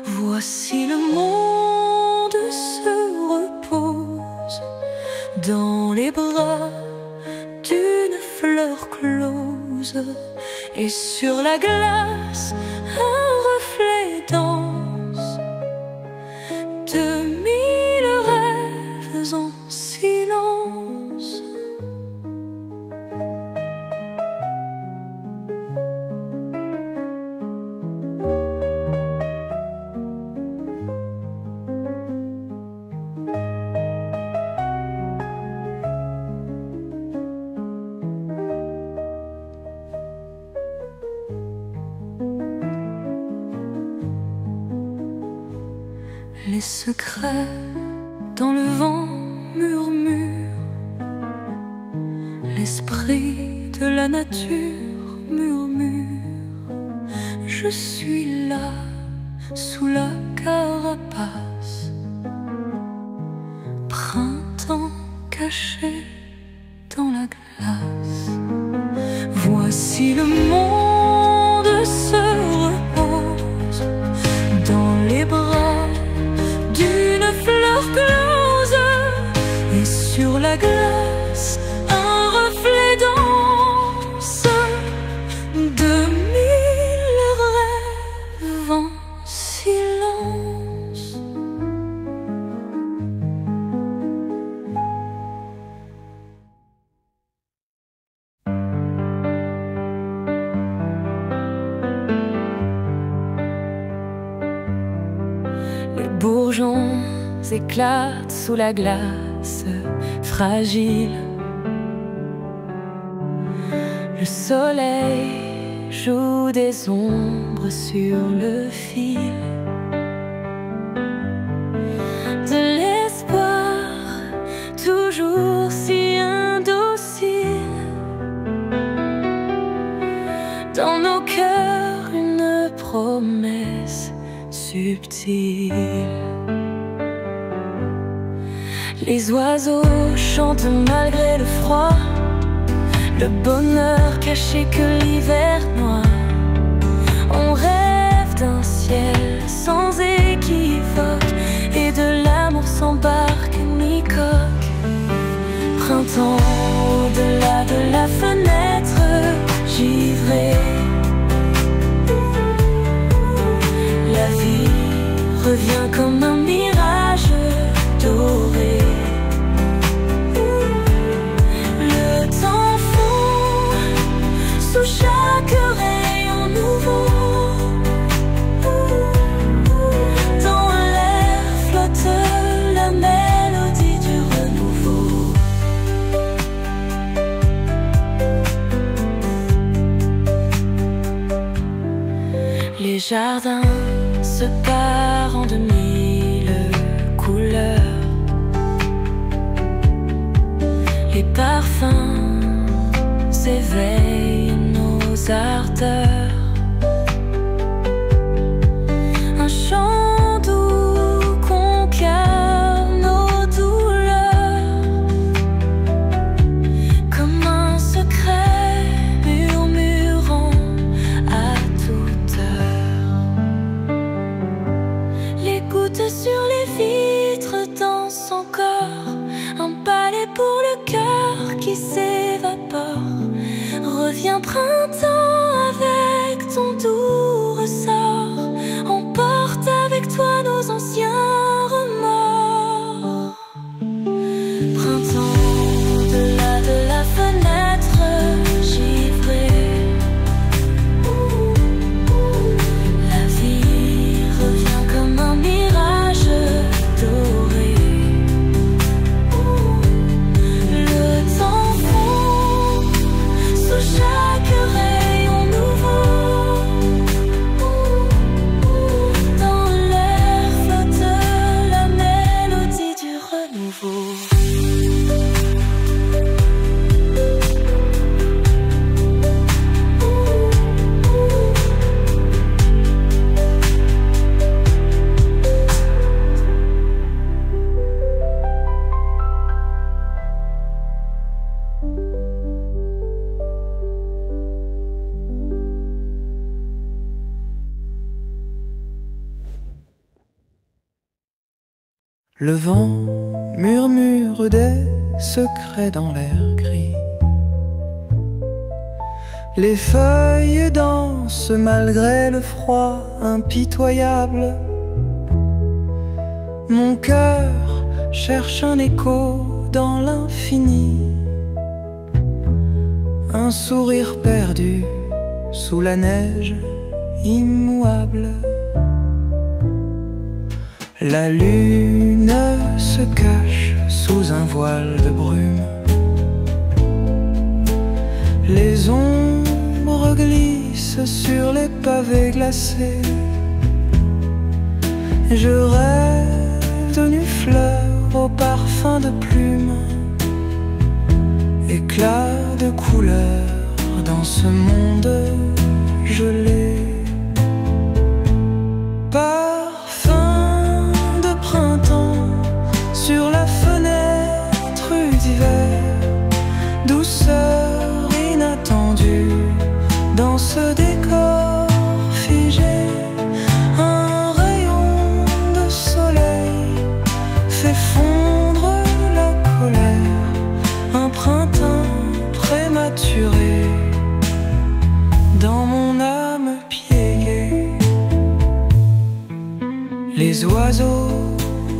B: Voici le monde se repose dans les bras d'une fleur close, et sur la glace un reflet danse de mille rêves en silence. Les secrets dans le vent murmurent, l'esprit de la nature murmure. Je suis là sous la carapace, printemps caché dans la glace. Voici le monde se repose dans les bras d'une fleur close, et sur la glace un reflet danse de mille rêves en silence.
A: Les bourgeons éclatent sous la glace fragile. Le soleil joue des ombres sur le fil. De l'espoir, toujours si indocile. Dans nos cœurs, une promesse subtile. Les oiseaux chantent malgré le froid, le bonheur caché que l'hiver noie. On rêve d'un ciel sans équivoque et de l'amour sans barque ni coque. Printemps au-delà de la fenêtre givrée. La vie revient comme un mirage doré. Le temps fond sous chaque rayon nouveau. Dans l'air flotte la mélodie du renouveau. Les jardins se parent en 2000 couleurs. Les parfums éveillent nos ardeurs. Un chant doux conquiert nos douleurs. Comme un secret murmurant à toute heure. Les gouttes sur les vitres dansent encore. Un balai pour le cœur qui s'évapore. Reviens printemps avec ton doux ressort. Emporte avec toi nos anciens remords. Printemps au-delà de la fenêtre givrée. La vie revient comme un mirage doré. Le temps fond sous chaque rayon nouveau. Dans l'air flotte la mélodie du renouveau.
C: Le vent murmure des secrets dans l'air gris. Les feuilles dansent malgré le froid impitoyable. Mon cœur cherche un écho dans l'infini. Un sourire perdu sous la neige immuable. La lune se cache sous un voile de brume. Les ombres glissent sur les pavés glacés. Je rêve d'une fleur au parfum de plumes. Éclat de couleurs dans ce monde gelé. Parfum de printemps sur la fenêtre d'hiver. Douceur inattendue dans ce décor figé. Un rayon de soleil fait fondre la colère. Un printemps prématuré dans mon âme piégée. Les oiseaux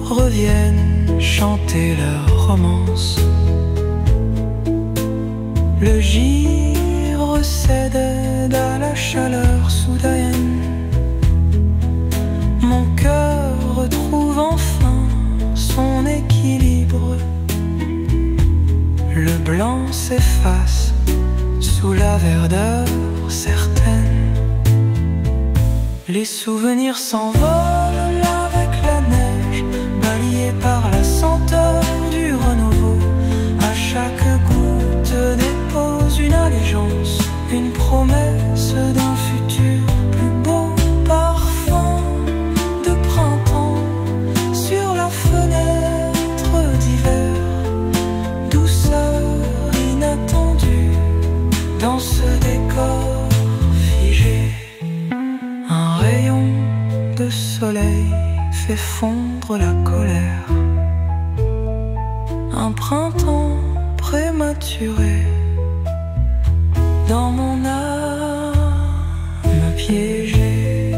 C: reviennent chanter leur romance. Le givre cède à la chaleur soudaine. Mon cœur retrouve s'efface sous la verdure certaine. Les souvenirs s'envolent avec la neige, balayés par la senteur du renouveau. À chaque goutte dépose une allégeance, une promesse d'un futur plus beau. Parfum de printemps sur la fenêtre d'hiver, douceur inattendue dans ce décor figé. Un rayon de soleil fait fondre la colère, un printemps prématuré dans mon âme piégée.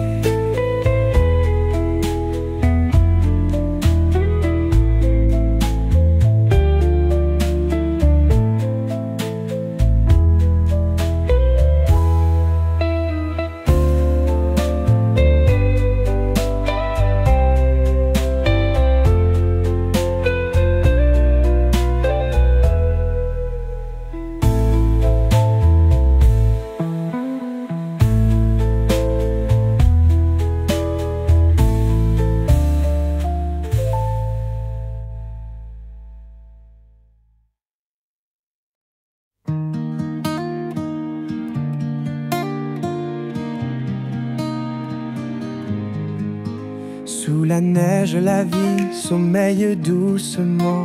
D: Sous la neige, la vie sommeille doucement.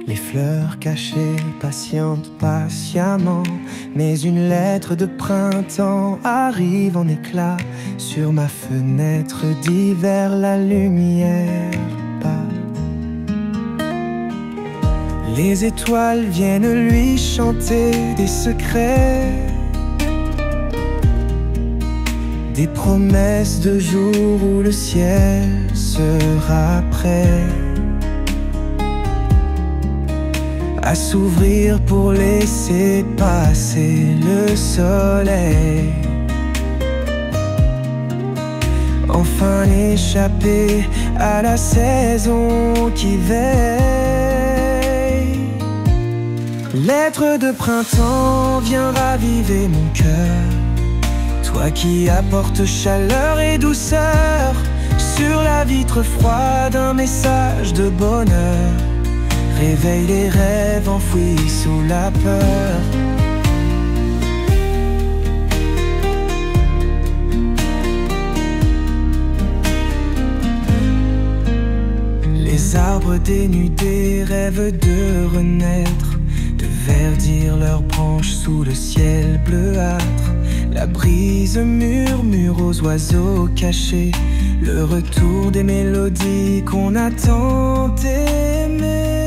D: Les fleurs cachées patientent patiemment. Mais une lettre de printemps arrive en éclat. Sur ma fenêtre d'hiver, la lumière part. Les étoiles viennent lui chanter des secrets, des promesses de jour où le ciel sera prêt à s'ouvrir pour laisser passer le soleil. Enfin échapper à la saison qui veille. Lettre de printemps, viens raviver mon cœur. Toi qui apportes chaleur et douceur, sur la vitre froide un message de bonheur. Réveille les rêves enfouis sous la peur. Les arbres dénudés rêvent de renaître, de verdir leurs branches sous le ciel bleuâtre. La brise murmure aux oiseaux cachés le retour des mélodies qu'on a tant aimées.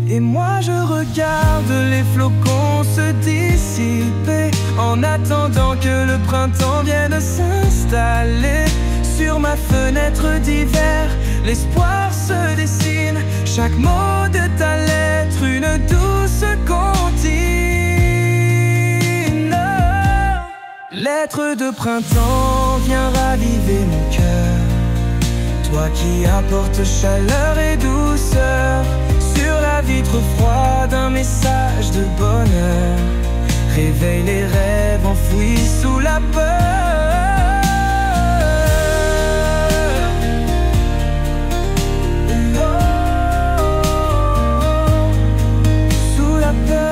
D: Et moi je regarde les flocons se dissiper, en attendant que le printemps vienne s'installer. Sur ma fenêtre d'hiver, l'espoir se dessine. Chaque mot de ta lettre, une douce comptine. Lettre de printemps, viens raviver mon cœur. Toi qui apportes chaleur et douceur, sur la vitre froide un message de bonheur. Réveille les rêves enfouis sous la peur. Sous la peur.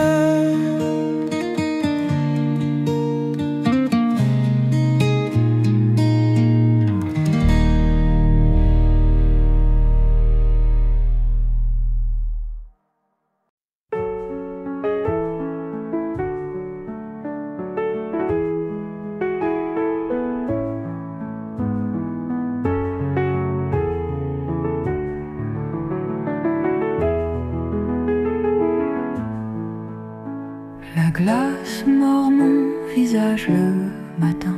B: La glace mord mon visage le matin.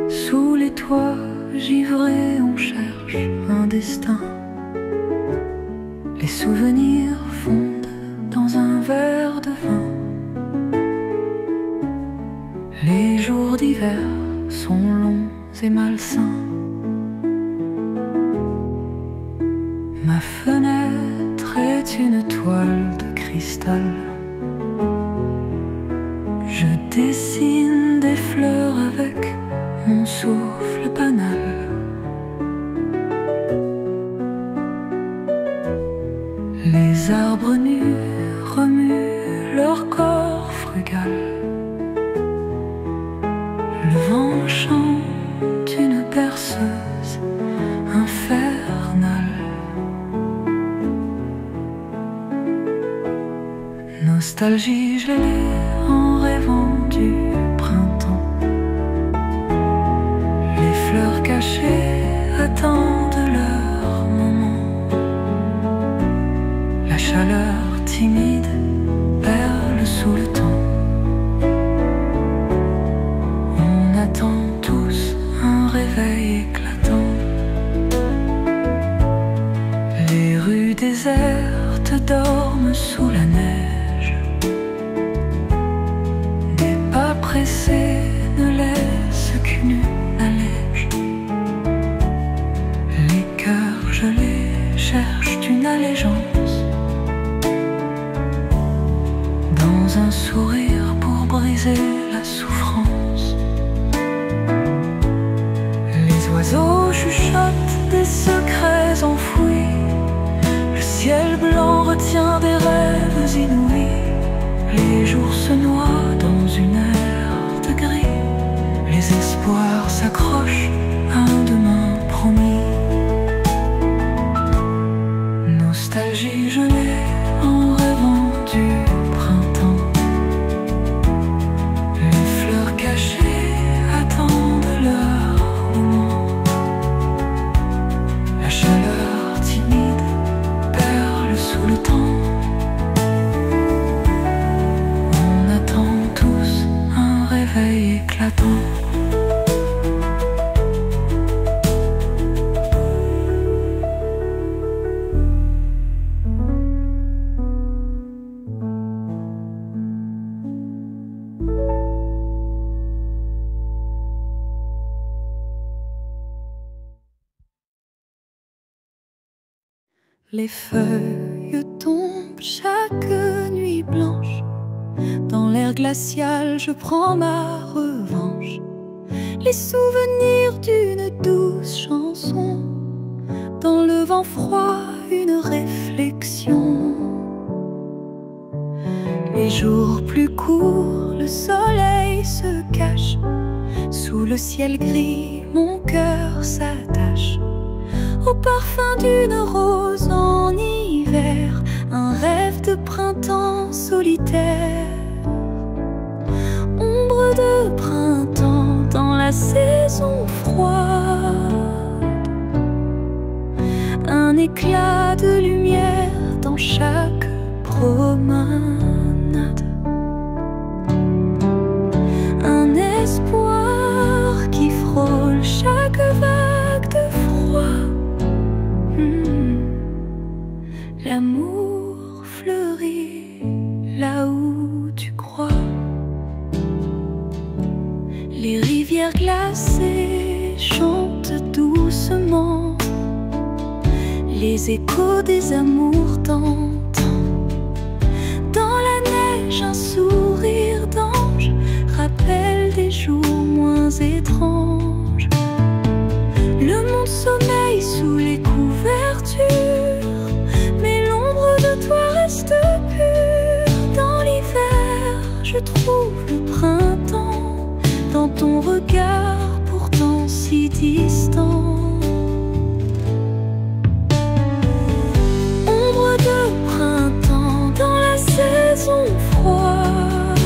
B: Sous les toits givrés, on cherche un destin. Les souvenirs fondent dans un verre de vin. Les jours d'hiver sont longs et malsains. Ma fenêtre est cristal. Je dessine des fleurs avec mon souffle banal. Les arbres nus remuent leur corps frugal. Le vent chante une berceuse infernale. Nostalgie, je l'ai en rêvant du printemps. Les fleurs cachées attendent leur moment. La chaleur timide perle sous le temps. On attend tous un réveil éclatant. Les rues désertes dorment sous la neige. Des pas pressés ne laissent qu'une allège. Les cœurs gelés cherchent une allégeance dans un sourire pour briser la souffrance. Les oiseaux chuchotent des secrets enfouis. Le ciel blanc retient des rêves inouïs. Les jours se noient dans une ère de gris. Les espoirs s'accrochent à un demain promis. Nostalgie, je l'ai en rêvant du printemps. Les fleurs cachées attendent leur moment. La chaleur timide perle sous le temps. On attend tous un réveil éclatant. Les feuilles tombent chaque nuit blanche. Dans l'air glacial, je prends ma revanche. Les souvenirs d'une douce chanson. Dans le vent froid, une réflexion. Les jours plus courts, le soleil se cache. Sous le ciel gris, mon cœur s'attache au parfum d'une rose en hiver, un rêve de printemps solitaire. Ombre de printemps dans la saison froide, un éclat de lumière dans chaque promenade. Un espoir qui frôle chaque vague de froid. L'amour fleurit là où tu crois. Les rivières glacées chantent doucement. Les échos des amours d'antan. Dans la neige, un sourire d'ange rappelle des jours moins étranges. Le monde sommeille sous les couvertures, mais l'ombre de toi reste pure. Dans l'hiver, je trouve le printemps dans ton regard pourtant si distant. Ombre de printemps dans la saison froide,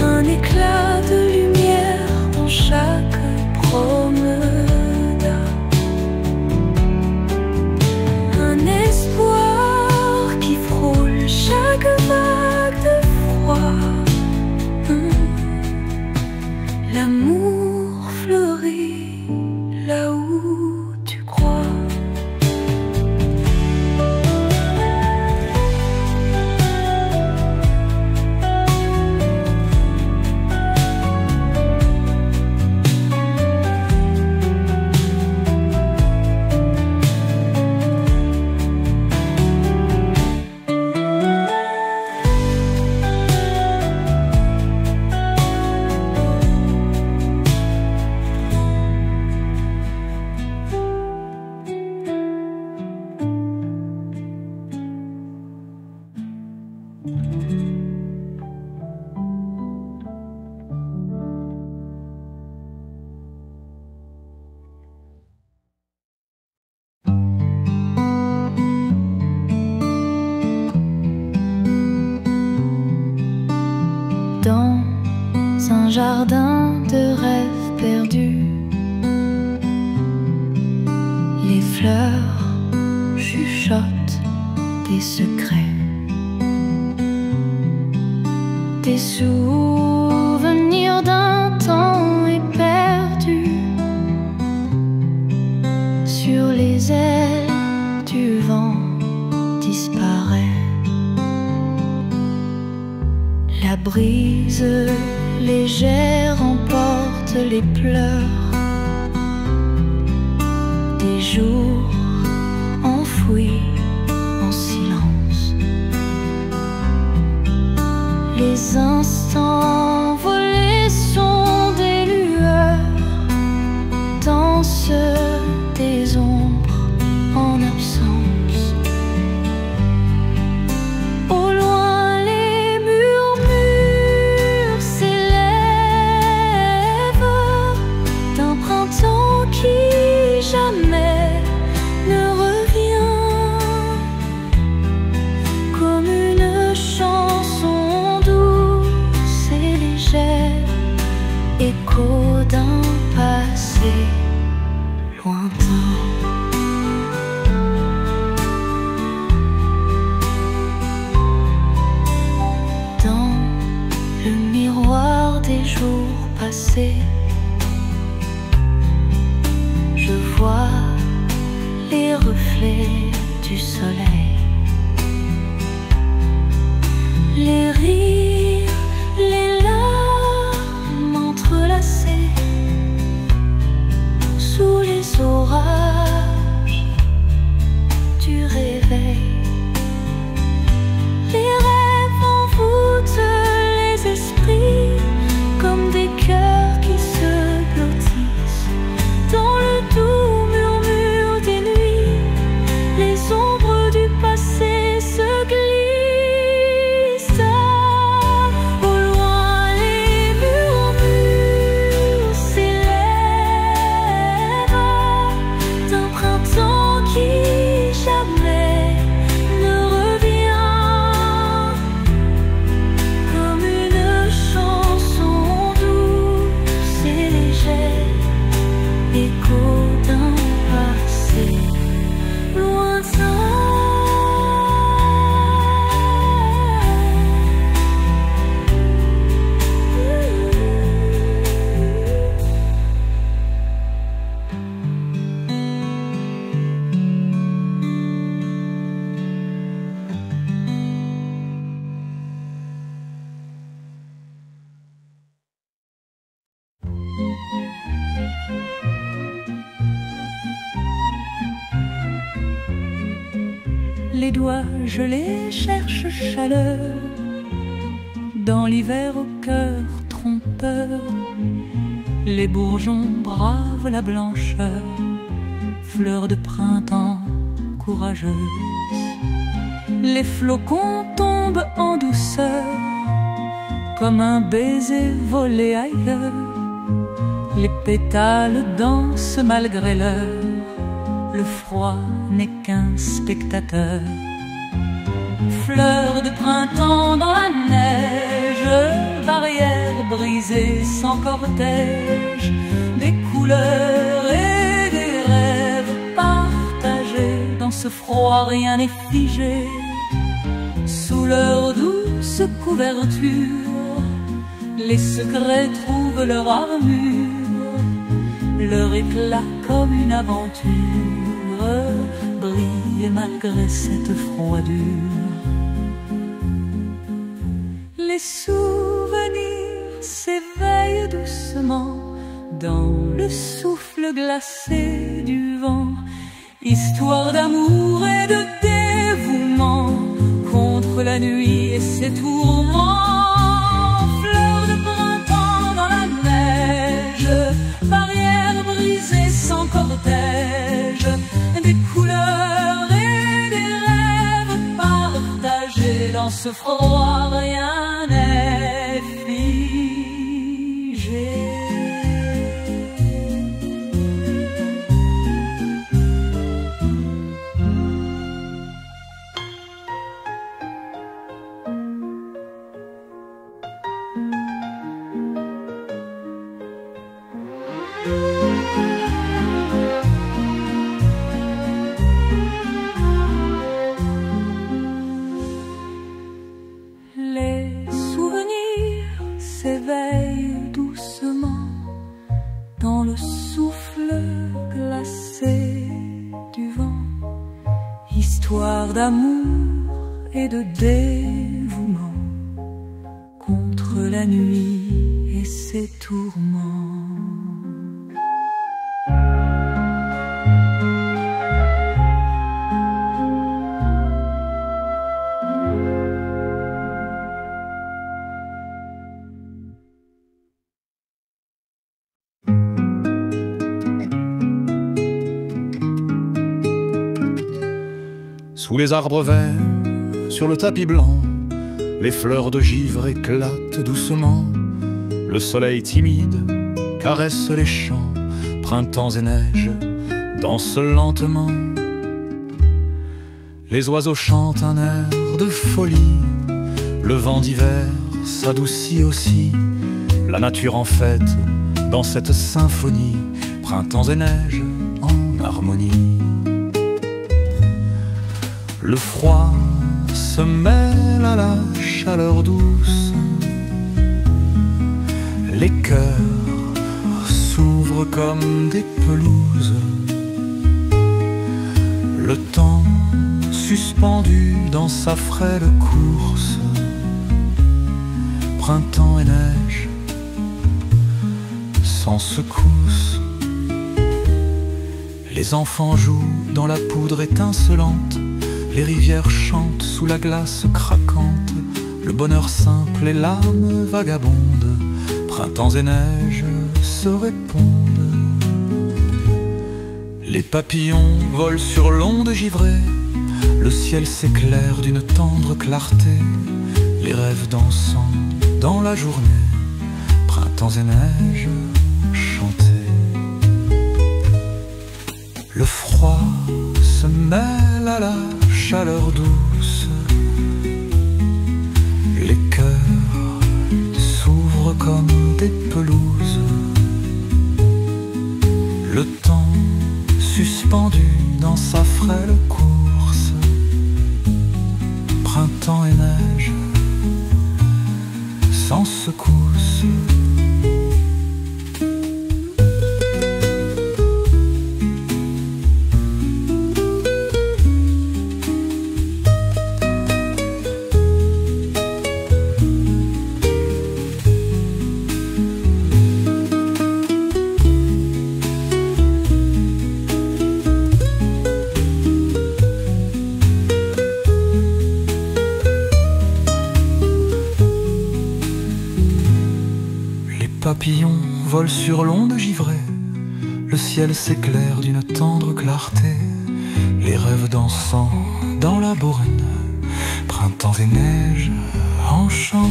B: un éclat de lumière dans chaque promenade. Un espoir qui frôle chaque vague de froid. L'amour fleurit là où tu crois.
A: un jardin de rêves perdus. Les fleurs chuchotent des secrets, des souvenirs d'un temps éperdu. Sur les ailes du vent disparaît. La brise légère emporte les pleurs des jours enfouis en silence. Les instants volés sont des lueurs, dansent des ombres en absence. Au loin, les murmures s'élèvent d'un printemps qui jamais ne revient, comme une chanson douce et légère, écho d'un passé lointain. Dans le miroir des jours passés, je vois les reflets du soleil, les rires, les larmes entrelacées sous les orages du réveil. Les rêves envoûtent les esprits comme des cœurs qui se blottissent dans le doux murmure des nuits. Les ombres du passé se glissent. Au loin, les murmures s'élèvent d'un printemps qui jamais ne revient, comme une chanson douce et légère, écho d'un passé lointain.
B: Les doigts, je les cherche chaleur, dans l'hiver au cœur trompeur. Les bourgeons bravent la blancheur, fleurs de printemps courageuses. Les flocons tombent en douceur, comme un baiser volé ailleurs. Les pétales dansent malgré l'heure, le froid n'est qu'un spectateur. Fleurs de printemps dans la neige, barrières brisées sans cortège, des couleurs et des rêves partagés. Dans ce froid rien n'est figé, sous leur douce couverture, les secrets trouvent leur armure, leur éclat comme une aventure brille malgré cette froidure. Les souvenirs s'éveillent doucement dans le souffle glacé du vent, histoire d'amour et de dévouement contre la nuit et ses tourments. Fleurs de printemps dans la neige, barrières brisées sans cortège, des couleurs et des rêves partagés. Dans ce froid rien n'est figé.
A: Les souvenirs s'éveillent doucement dans le souffle glacé du vent, histoire d'amour et de dévouement contre la nuit et ses tourments.
E: Sous les arbres verts, sur le tapis blanc, les fleurs de givre éclatent doucement. Le soleil timide caresse les champs, printemps et neige dansent lentement. Les oiseaux chantent un air de folie, le vent d'hiver s'adoucit aussi. La nature en fête dans cette symphonie, printemps et neige en harmonie. Le froid se mêle à la chaleur douce, les cœurs s'ouvrent comme des pelouses. Le temps suspendu dans sa frêle course, printemps et neige sans secousse. Les enfants jouent dans la poudre étincelante, les rivières chantent sous la glace craquante. Le bonheur simple et l'âme vagabonde, printemps et neige se répondent. Les papillons volent sur l'onde givrée, le ciel s'éclaire d'une tendre clarté. Les rêves dansant dans la journée, printemps et neige chantés. Le froid se mêle à la chaleur douce, les cœurs s'ouvrent comme des pelouses. Le temps suspendu dans sa frêle course, printemps et neige sans secousse. Papillons volent sur l'onde givrée, le ciel s'éclaire d'une tendre clarté. Les rêves dansant dans la borne, printemps et neige enchantés.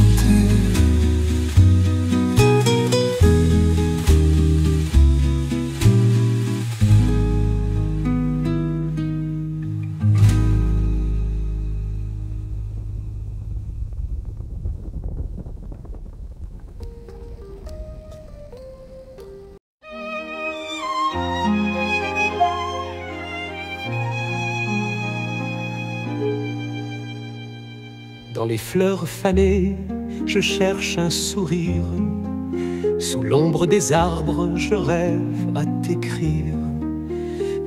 F: Dans les fleurs fanées, je cherche un sourire. Sous l'ombre des arbres, je rêve à t'écrire.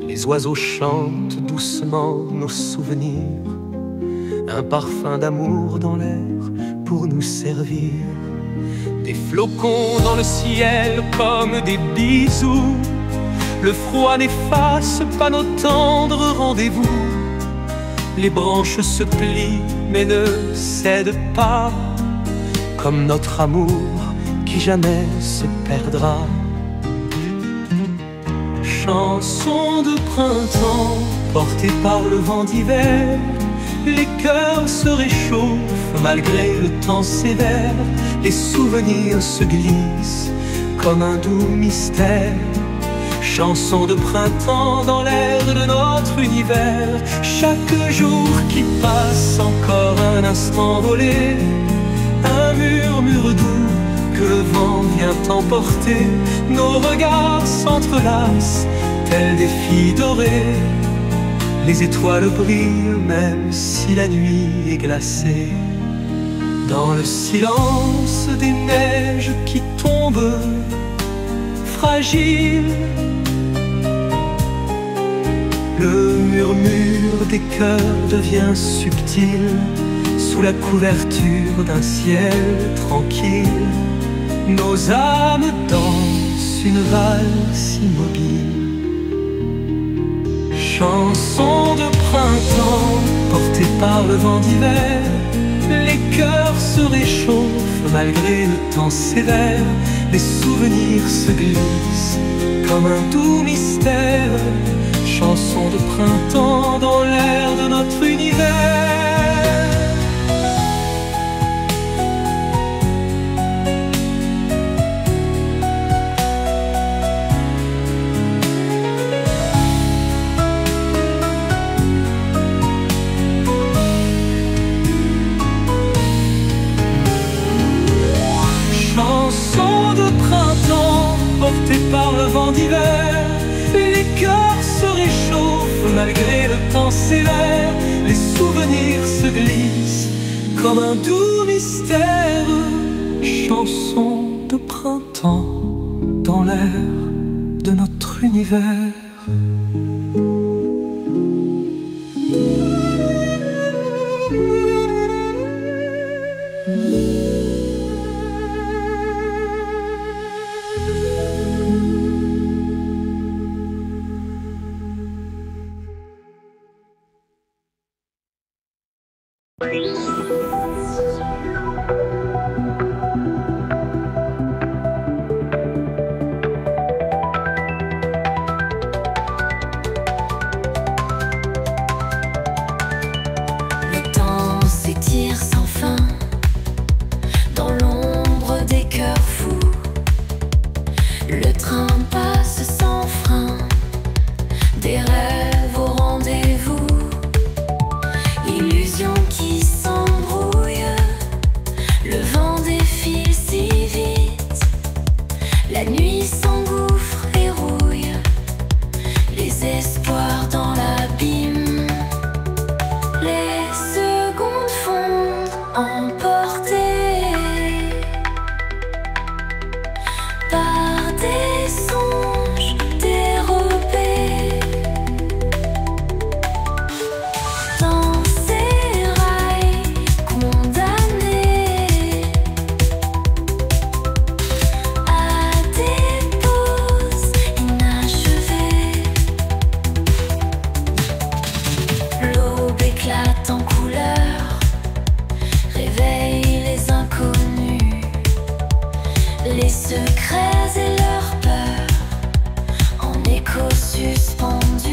F: Les oiseaux chantent doucement nos souvenirs, un parfum d'amour dans l'air pour nous servir. Des flocons dans le ciel comme des bisous, le froid n'efface pas nos tendres rendez-vous. Les branches se plient mais ne cèdent pas, comme notre amour qui jamais se perdra. Chanson de printemps portée par le vent d'hiver, les cœurs se réchauffent malgré le temps sévère. Les souvenirs se glissent comme un doux mystère. Chanson de printemps dans l'air de notre univers. Chaque jour qui passe, encore un instant volé, un murmure doux que le vent vient emporter. Nos regards s'entrelacent, tels des filles dorées. Les étoiles brillent même si la nuit est glacée. Dans le silence des neiges qui tombent, fragiles, le murmure des cœurs devient subtil. Sous la couverture d'un ciel tranquille, nos âmes dansent une valse immobile. Chanson de printemps portée par le vent d'hiver, les cœurs se réchauffent malgré le temps sévère. Les souvenirs se glissent comme un doux mystère. Chanson de printemps dans l'air de notre univers. Chanson de printemps portée par le vent d'hiver, les cœurs se réchauffent malgré le temps sévère. Les souvenirs se glissent comme un doux mystère. Chanson de printemps dans l'air de notre univers.
A: Le temps s'étire sans fin dans l'ombre des cœurs fous. Le train passe sans frein, des rêves au rendez-vous. Illusions qui s'embrouillent, le vent défile si vite. La nuit s'engouffre et rouille, les espoirs dans l'abîme. Les secondes fondent emportées par des songes dérobés. Dans ces rails condamnés à des pauses inachevées, l'aube éclate en couleurs, réveille les inconnus, les secrets et leurs peurs en écho suspendu.